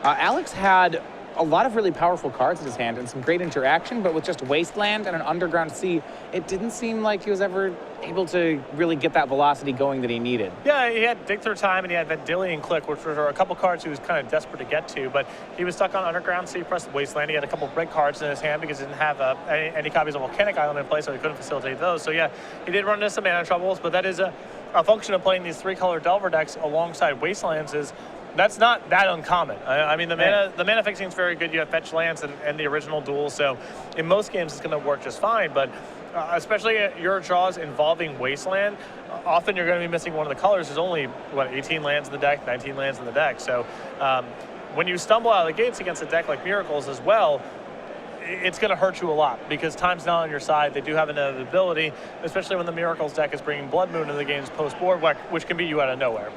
S1: Alex had a lot of really powerful cards in his hand and some great interaction, but with just Wasteland and an Underground Sea, it didn't seem like he was ever able to really get that velocity going that he needed.
S2: Yeah, he had Dig Through Time and he had Vendilion Click, which were a couple cards he was kind of desperate to get to, but he was stuck on Underground Sea, pressed Wasteland. He had a couple of red cards in his hand because he didn't have any copies of Volcanic Island in play, so he couldn't facilitate those. So yeah, he did run into some mana troubles, but that is a function of playing these 3-color Delver decks alongside Wastelands is that's not that uncommon. I mean, the mana fixing is very good. You have fetch lands and the original duel, so in most games it's going to work just fine. But especially your draws involving Wasteland, often you're going to be missing one of the colors. There's only 18 lands in the deck, 19 lands in the deck. So when you stumble out of the gates against a deck like Miracles as well, it's going to hurt you a lot because time's not on your side. They do have an ability, especially when the Miracles deck is bringing Blood Moon into the game's post board, which can beat you out of nowhere.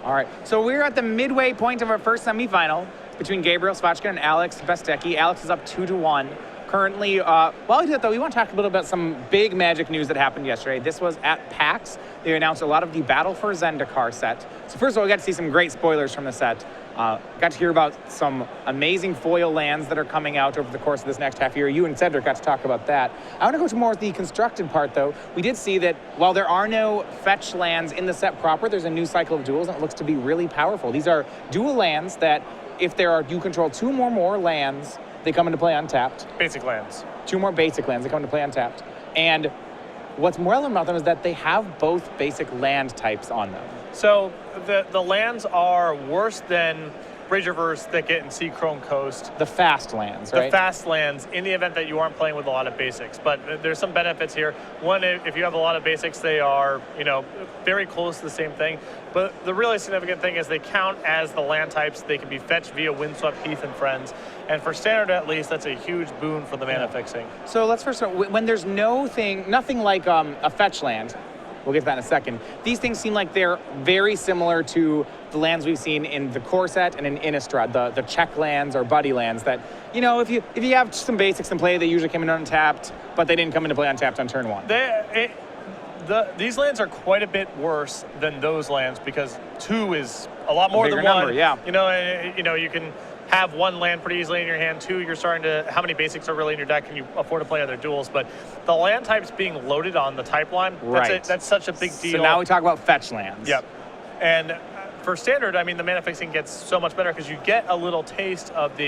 S1: All right, so we're at the midway point of our first semifinal between Gabriel Shvachkin and Alex Bastecki. Alex is up 2-1. Currently, while we do that though, we want to talk a little about some big Magic news that happened yesterday. This was at PAX. They announced a lot of the Battle for Zendikar set. So first of all, we got to see some great spoilers from the set. Got to hear about some amazing foil lands that are coming out over the course of this next half year. You and Cedric got to talk about that. I want to go to more of the constructed part, though. We did see that while there are no fetch lands in the set proper, there's a new cycle of duels, and it looks to be really powerful. These are dual lands that, if you control two or more lands, they come into play untapped.
S2: Basic lands.
S1: Two more basic lands, they come into play untapped. And what's more relevant about them is that they have both basic land types on them.
S2: So the lands are worse than Bridge Reverse, Thicket, and Sea Crone Coast.
S1: The fast lands, right?
S2: The fast lands in the event that you aren't playing with a lot of basics. But there's some benefits here. One, if you have a lot of basics, they are, very close to the same thing. But the really significant thing is they count as the land types. They can be fetched via Windswept Heath and Friends. And for standard, at least, that's a huge boon for the mana fixing.
S1: So let's first start, when there's nothing like a fetch land, we'll get to that in a second. These things seem like they're very similar to the lands we've seen in the core set and in Innistrad, the check lands or buddy lands that, if you have some basics in play, they usually come in untapped, but they didn't come into play untapped on turn one.
S2: These lands are quite a bit worse than those lands because 2 is a lot more than 1.
S1: Number, yeah.
S2: You can have 1 land pretty easily in your hand. 2, you're starting to, how many basics are really in your deck? Can you afford to play other duels? But the land types being loaded on the type line,
S1: right.
S2: That's such a big deal.
S1: So now we talk about fetch lands.
S2: Yep. And for standard, the mana fixing gets so much better because you get a little taste of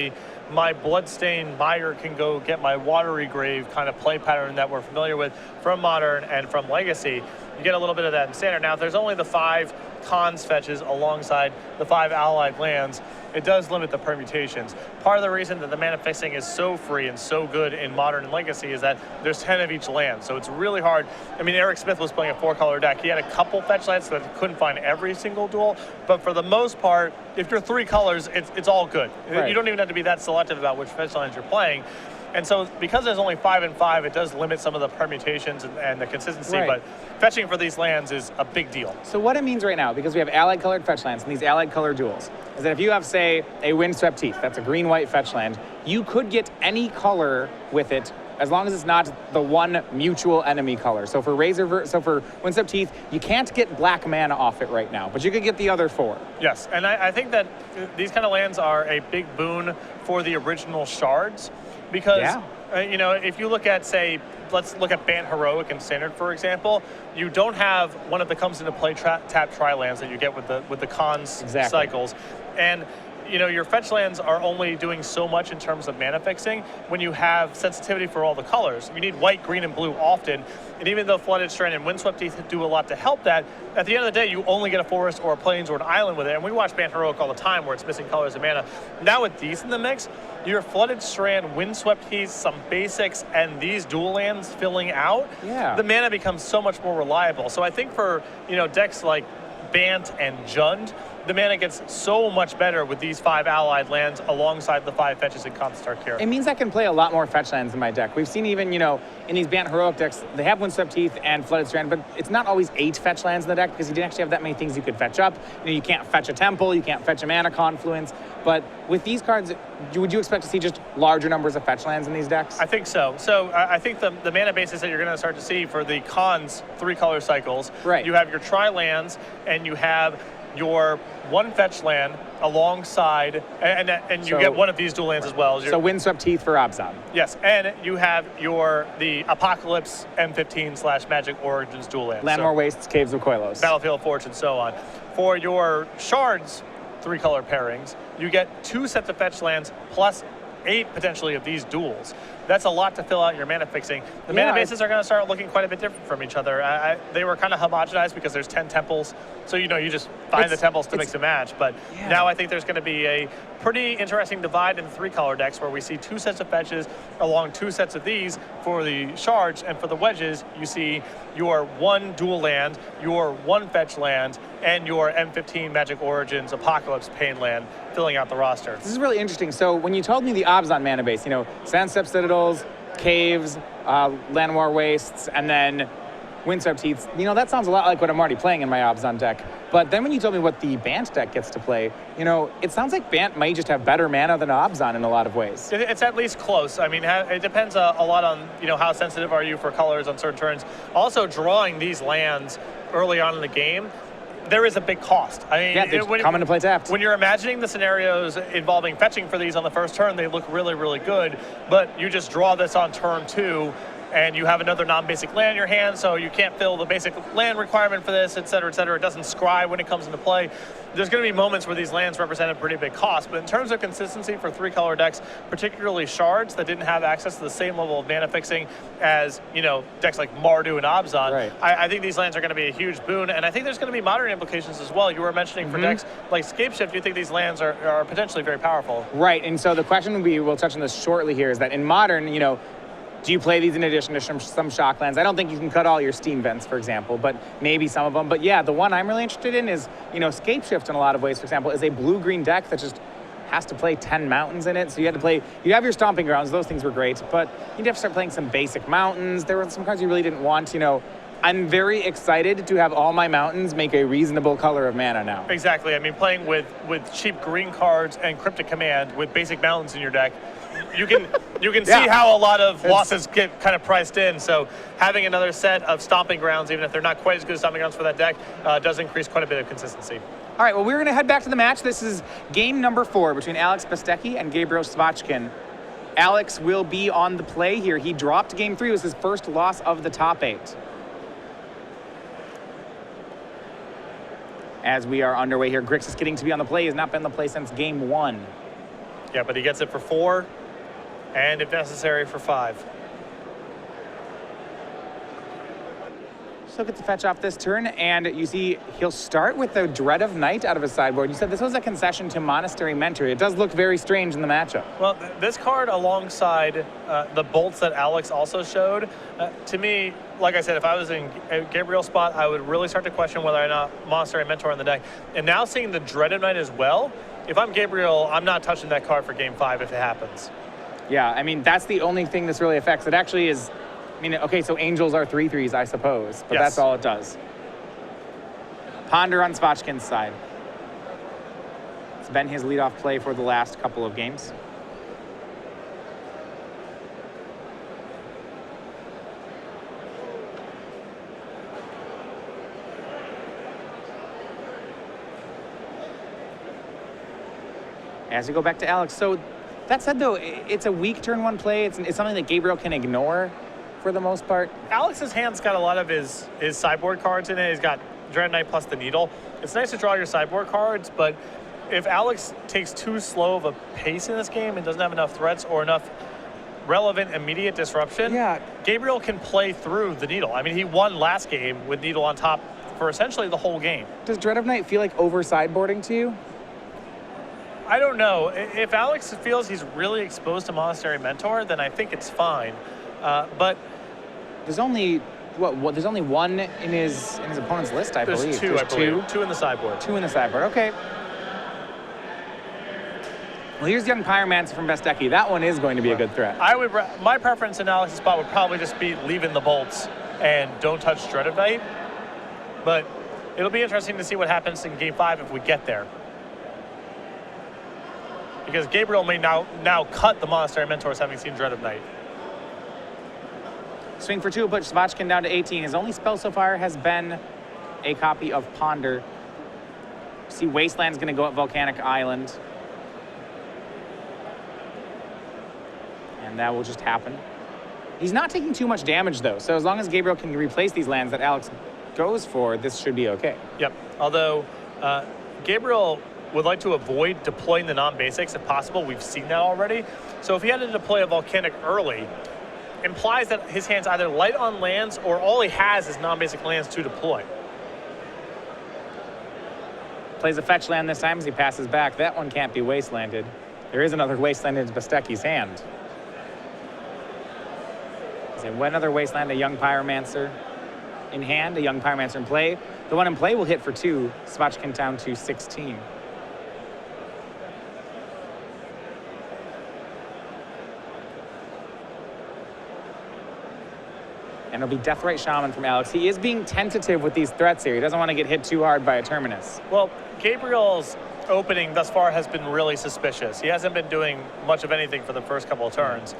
S2: my Bloodstained Mire can go get my Watery Grave kind of play pattern that we're familiar with from Modern and from Legacy. You get a little bit of that in standard. Now, if there's only the 5 cons fetches alongside the 5 allied lands, it does limit the permutations. Part of the reason that the mana fixing is so free and so good in Modern and Legacy is that there's 10 of each land, so it's really hard. Eric Smith was playing a 4-color deck. He had a couple fetch lands so that he couldn't find every single duel, but for the most part, if you're 3 colors, it's all good.
S1: Right.
S2: You don't even have to be that selective about which fetch lands you're playing. And so because there's only 5 and 5, it does limit some of the permutations and the consistency,
S1: right.
S2: But fetching for these lands is a big deal.
S1: So what it means right now, because we have allied colored fetch lands and these allied color duels, is that if you have, say, a Windswept Heath, that's a green-white fetch land, you could get any color with it as long as it's not the one mutual enemy color. So for Windswept Heath, you can't get black mana off it right now, but you could get the other 4.
S2: Yes, and I think that these kind of lands are a big boon for the original shards. Because, if you look at, say, let's look at Bant Heroic and Standard, for example, you don't have one of the comes into play tap tri-lands that you get with the cons cycles. And, your fetch lands are only doing so much in terms of mana fixing when you have sensitivity for all the colors. You need white, green, and blue often. And even though Flooded Strand and Windswept Heath do a lot to help that, at the end of the day, you only get a forest or a plains or an island with it. And we watch Bant Heroic all the time where it's missing colors and mana. Now with these in the mix, your Flooded Strand, Windswept Heath, some basics, and these dual lands filling out, the mana becomes so much more reliable. So I think for, decks like Bant and Jund, the mana gets so much better with these 5 allied lands alongside the 5 fetches and Constar Care.
S1: It means I can play a lot more fetch lands in my deck. We've seen even, in these Bant Heroic decks, they have Windswept Heath and Flooded Strand, but it's not always 8 fetch lands in the deck because you didn't actually have that many things you could fetch up. You can't fetch a temple, you can't fetch a mana confluence. But with these cards, would you expect to see just larger numbers of fetch lands in these decks?
S2: I think so. So I think the mana basis that you're going to start to see for the cons 3-color cycles,
S1: right.
S2: You have your tri-lands and you have your 1 fetch land alongside, and you get one of these dual lands as well.
S1: So Windswept Heath for Abzan.
S2: Yes, and you have the Apocalypse M15/Magic Origins dual land.
S1: Landmore Wastes, Caves of Koilos.
S2: Battlefield Forge, and so on. For your shards 3-color pairings, you get 2 sets of fetch lands plus 8 potentially of these duels. That's a lot to fill out your mana fixing. The mana bases are going to start looking quite a bit different from each other. They were kind of homogenized because there's 10 temples, so you just find the temples to mix and match. But now I think there's going to be a pretty interesting divide in the 3-color decks where we see 2 sets of fetches along 2 sets of these for the shards, and for the wedges you see your 1 dual land, your 1 fetch land, and your M15 Magic Origins Apocalypse Pain land filling out the roster.
S1: This is really interesting. So when you told me the Abzan mana base, Sandstep Citadels, Caves, Landmore Wastes, and then Windswept Heaths, that sounds a lot like what I'm already playing in my Abzan deck. But then when you told me what the Bant deck gets to play, it sounds like Bant might just have better mana than Abzan in a lot of ways.
S2: It's at least close. It depends a lot on, how sensitive are you for colors on certain turns. Also, drawing these lands early on in the game there is a big cost. I mean,
S1: Yeah, they're coming to play tapped.
S2: When you're imagining the scenarios involving fetching for these on the first turn, they look really, really good. But you just draw this on turn 2, and you have another non-basic land in your hand, so you can't fill the basic land requirement for this, et cetera, et cetera. It doesn't scry when it comes into play. There's going to be moments where these lands represent a pretty big cost, but in terms of consistency for 3-color decks, particularly shards that didn't have access to the same level of mana fixing as, decks like Mardu and Abzan,
S1: right.
S2: I think these lands are going to be a huge boon, and I think there's going to be modern implications as well. You were mentioning for decks like Scapeshift, you think these lands are potentially very powerful.
S1: Right, and so the question we'll touch on this shortly here is that in Modern, do you play these in addition to some shock lands? I don't think you can cut all your steam vents, for example, but maybe some of them. But yeah, the one I'm really interested in is, Scapeshift in a lot of ways, for example, is a blue-green deck that just has to play 10 mountains in it. So you have your stomping grounds, those things were great, but you'd have to start playing some basic mountains. There were some cards you really didn't want, I'm very excited to have all my mountains make a reasonable color of mana now.
S2: Exactly. I mean, playing with cheap green cards and Cryptic Command with basic mountains in your deck, you can see how a lot of losses get kind of priced in. So having another set of stomping grounds, even if they're not quite as good as stomping grounds for that deck, does increase quite a bit of consistency.
S1: All right, well, we're going to head back to the match. This is game number 4 between Alex Bastecki and Gabriel Shvachkin. Alex will be on the play here. He dropped game 3. It was his first loss of the top 8. As we are underway here, Grix is getting to be on the play. He has not been on the play since game 1.
S2: Yeah, but he gets it for 4, and if necessary, for 5.
S1: So get the fetch off this turn, and you see he'll start with the Dread of Night out of his sideboard. You said this was a concession to Monastery Mentor. It does look very strange in the matchup.
S2: Well, this card alongside the bolts that Alex also showed, to me, like I said, if I was in Gabriel's spot, I would really start to question whether or not Monastery Mentor in the deck. And now seeing the Dread of Night as well, if I'm Gabriel, I'm not touching that card for game 5 if it happens.
S1: Yeah, I mean, that's the only thing this really affects. It actually is, okay, so Angels are 3/3s, I suppose, but that's all it does. Ponder on Shvachkin's side. It's been his leadoff play for the last couple of games. As we go back to Alex, so that said though, it's a weak turn 1 play. It's something that Gabriel can ignore for the most part.
S2: Alex's hand's got a lot of his sideboard cards in it. He's got Dread Knight plus the Needle. It's nice to draw your sideboard cards, but if Alex takes too slow of a pace in this game and doesn't have enough threats or enough relevant immediate disruption, Gabriel can play through the Needle. I mean, he won last game with Needle on top for essentially the whole game.
S1: Does Dread of Night feel like over sideboarding to you?
S2: I don't know. If Alex feels he's really exposed to Monastery Mentor, then I think it's fine. But
S1: there's only there's only 1 in his opponent's list, I believe.
S2: There's 2, I believe. 2 in the sideboard.
S1: 2 in the sideboard. Okay. Well, here's Young Pyromancer from Bastecki. That one is going to be a good threat.
S2: My preference in Alex's spot would probably just be leaving the bolts and don't touch Dread of Night. But it'll be interesting to see what happens in game 5 if we get there. Because Gabriel may now cut the Monastery Mentors having seen Dread of Night.
S1: Swing for 2, put Shvachkin down to 18. His only spell so far has been a copy of Ponder. See, Wasteland's going to go up Volcanic Island. And that will just happen. He's not taking too much damage, though. So as long as Gabriel can replace these lands that Alex goes for, this should be okay.
S2: Yep. Although Gabriel would like to avoid deploying the non-basics if possible. We've seen that already. So if he had to deploy a Volcanic early, implies that his hand's either light on lands or all he has is non-basic lands to deploy.
S1: Plays a fetch land this time as he passes back. That one can't be wastelanded. There is another wasteland in Bastecki's hand. Is it one other wasteland, a Young Pyromancer in hand, a Young Pyromancer in play. The one in play will hit for 2, Shvachkin down to 16. And it'll be Deathrite Shaman from Alex. He is being tentative with these threats here. He doesn't want to get hit too hard by a Terminus.
S2: Well, Gabriel's opening thus far has been really suspicious. He hasn't been doing much of anything for the first couple of turns.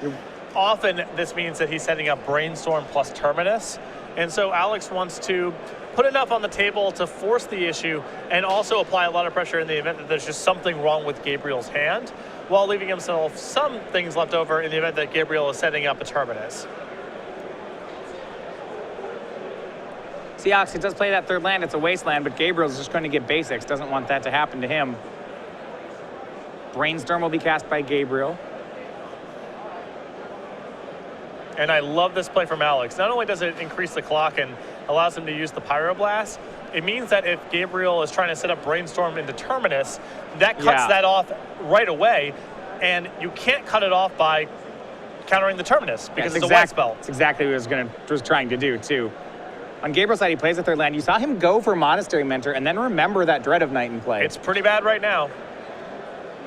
S2: Often, this means that he's setting up Brainstorm plus Terminus. And so Alex wants to put enough on the table to force the issue and also apply a lot of pressure in the event that there's just something wrong with Gabriel's hand, while leaving himself some things left over in the event that Gabriel is setting up a terminus.
S1: See, Alex, he does play that third land. It's a wasteland, but Gabriel's just going to get basics. Doesn't want that to happen to him. Brainstorm will be cast by Gabriel.
S2: And I love this play from Alex. Not only does it increase the clock and allows him to use the Pyroblast, it means that if Gabriel is trying to set up Brainstorm into Terminus, that cuts that off right away, and you can't cut it off by countering the Terminus because it's a white spell.
S1: That's exactly what I was trying to do, too. On Gabriel's side, he plays the third land. You saw him go for Monastery Mentor and then remember that Dread of Night in play.
S2: It's pretty bad right now.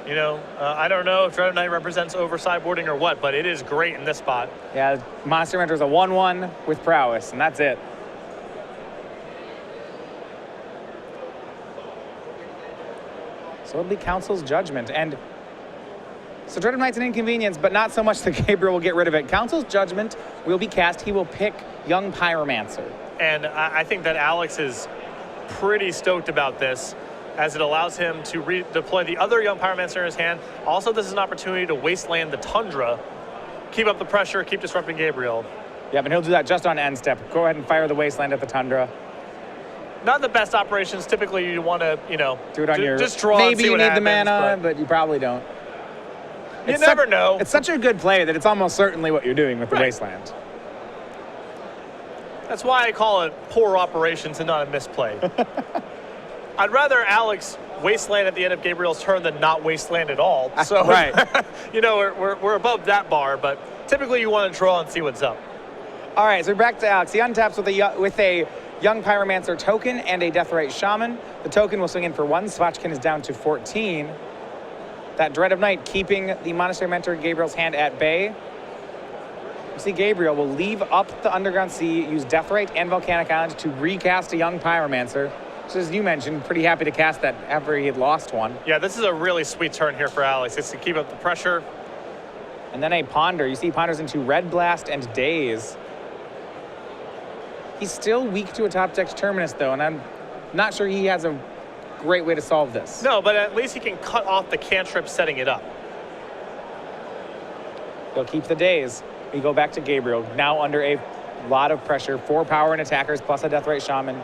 S2: You know, I don't know if Dread of Night represents over sideboarding or what, but it is great in this spot.
S1: Yeah, Monastery Mentor is a 1/1 with prowess, and that's it. So it'll be Council's Judgment. And so Dread of Night's an inconvenience, but not so much that Gabriel will get rid of it. Council's Judgment will be cast. He will pick Young Pyromancer.
S2: And I think that Alex is pretty stoked about this, as it allows him to redeploy the other Young Pyromancer in his hand. Also, this is an opportunity to wasteland the Tundra, keep up the pressure, keep disrupting Gabriel.
S1: Yeah, but he'll do that just on end step. Go ahead and fire the Wasteland at the Tundra.
S2: Not the best operations. Typically, you want to, you know,
S1: do it on your.
S2: Just draw.
S1: Maybe
S2: and see
S1: you
S2: what
S1: need
S2: happens,
S1: the mana, but you probably don't.
S2: You never know.
S1: It's such a good play that it's almost certainly what you're doing with the Wasteland.
S2: That's why I call it poor operations and not a misplay. I'd rather Alex wasteland at the end of Gabriel's turn than not wasteland at all. So, you know, we're above that bar, but typically you want to draw and see what's up.
S1: All right, so we're back to Alex. He untaps with a Young Pyromancer token and a Deathrite Shaman. The token will swing in for 1. Shvachkin is down to 14. That Dread of Night keeping the Monastery Mentor in Gabriel's hand at bay. You see Gabriel will leave up the Underground Sea, use Deathrite and Volcanic Island to recast a Young Pyromancer. So as you mentioned, pretty happy to cast that after he had lost one.
S2: Yeah, this is a really sweet turn here for Alex. It's to keep up the pressure.
S1: And then a Ponder. You see Ponders into Red Blast and Daze. He's still weak to a top-deck Terminus, though, and I'm not sure he has a great way to solve this.
S2: No, but at least he can cut off the cantrip setting it up.
S1: He'll keep the Daze. We go back to Gabriel, now under a lot of pressure. 4 power and attackers, plus a Deathrite Shaman.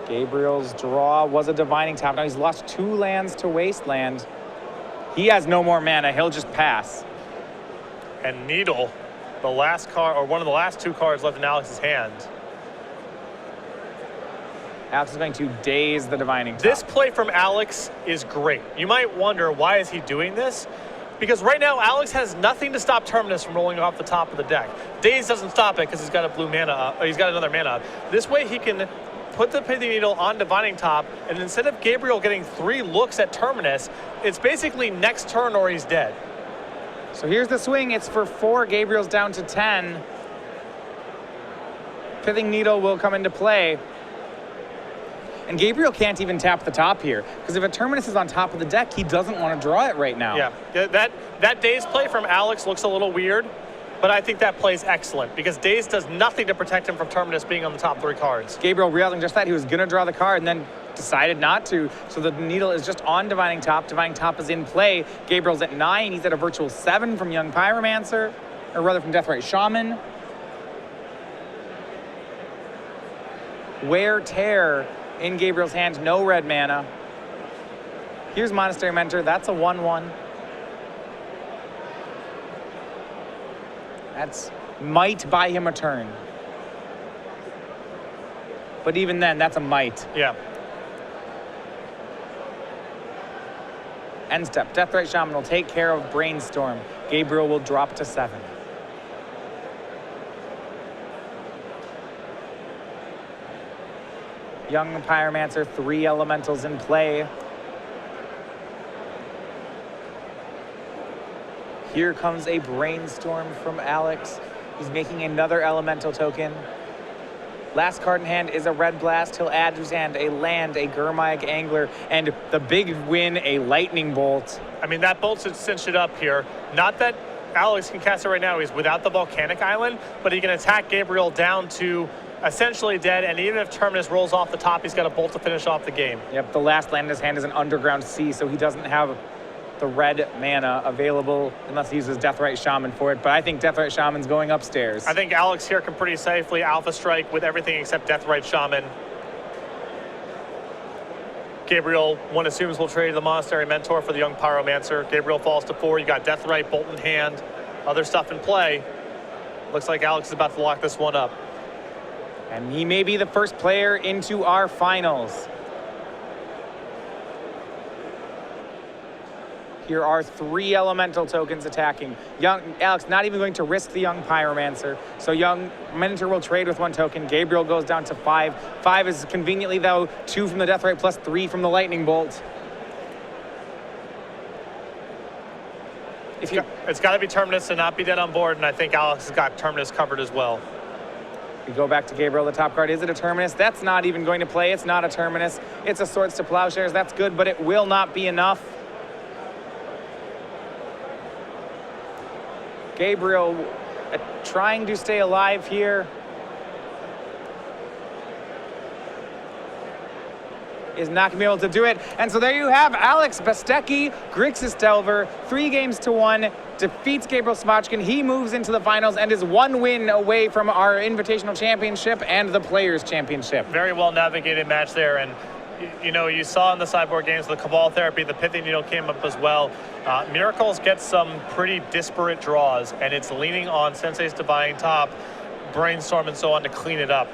S1: Gabriel's draw was a Divining Top. Now he's lost 2 lands to Wasteland. He has no more mana. He'll just pass.
S2: And Needle, the last card, or one of the last 2 cards left in Alex's hand.
S1: Alex is going to daze the Divining Top.
S2: This play from Alex is great. You might wonder, why is he doing this? Because right now, Alex has nothing to stop Terminus from rolling off the top of the deck. Daze doesn't stop it because he's got a blue mana up, or he's got another mana up. This way he can put the Pithing Needle on Divining Top, and instead of Gabriel getting 3 looks at Terminus, it's basically next turn or he's dead.
S1: So here's the swing. It's for 4. Gabriel's down to 10. Pithing Needle will come into play. And Gabriel can't even tap the top here, because if a Terminus is on top of the deck, he doesn't want to draw it right now.
S2: Yeah, that Daze play from Alex looks a little weird, but I think that play's excellent, because Daze does nothing to protect him from Terminus being on the top 3 cards.
S1: Gabriel realizing just that, he was going to draw the card and then decided not to, so the Needle is just on Divining Top. Divining Top is in play. Gabriel's at 9. He's at a virtual 7 from Young Pyromancer, or rather from Deathrite Shaman. Wear Tear in Gabriel's hand, no red mana. Here's Monastery Mentor, that's a 1/1. That's might buy him a turn. But even then, that's a might.
S2: Yeah.
S1: End step, Deathrite Shaman will take care of Brainstorm. Gabriel will drop to 7. Young Pyromancer, 3 elementals in play. Here comes a Brainstorm from Alex. He's making another elemental token. Last card in hand is a Red Blast. He'll add to his hand a land, a Gurmag Angler, and the big win, a Lightning Bolt.
S2: I mean, that bolt should cinch it up here. Not that Alex can cast it right now. He's without the Volcanic Island, but he can attack Gabriel down to essentially dead, and even if Terminus rolls off the top, he's got a bolt to finish off the game.
S1: Yep, the last land in his hand is an Underground Sea, so he doesn't have the red mana available unless he uses Deathrite Shaman for it. But I think Deathrite Shaman's going upstairs.
S2: I think Alex here can pretty safely Alpha Strike with everything except Deathrite Shaman. Gabriel, one assumes, will trade the Monastery Mentor for the Young Pyromancer. Gabriel falls to 4. You got Deathrite, Bolt in hand, other stuff in play. Looks like Alex is about to lock this one up.
S1: And he may be the first player into our finals. Here are 3 elemental tokens attacking. Alex not even going to risk the Young Pyromancer. So Young Minotaur will trade with 1 token. Gabriel goes down to 5. 5 is conveniently, though, 2 from the Deathrite plus 3 from the Lightning Bolt.
S2: It's got to be Terminus to not be dead on board, and I think Alex has got Terminus covered as well.
S1: We go back to Gabriel. The top card, is it a Terminus? That's not even going to play. It's not a Terminus. It's a Swords to Plowshares. That's good, but it will not be enough. Gabriel trying to stay alive here. Is not going to be able to do it. And so there you have Alex Bastecki, Grixis Delver, 3 games to 1, defeats Gabriel Shvachkin. He moves into the finals and is 1 win away from our Invitational Championship and the Players Championship.
S2: Very well navigated match there. And you know, you saw in the sideboard games, the Cabal Therapy, the Pithy Needle came up as well. Miracles gets some pretty disparate draws, and it's leaning on Sensei's Divine Top, Brainstorm, and so on to clean it up.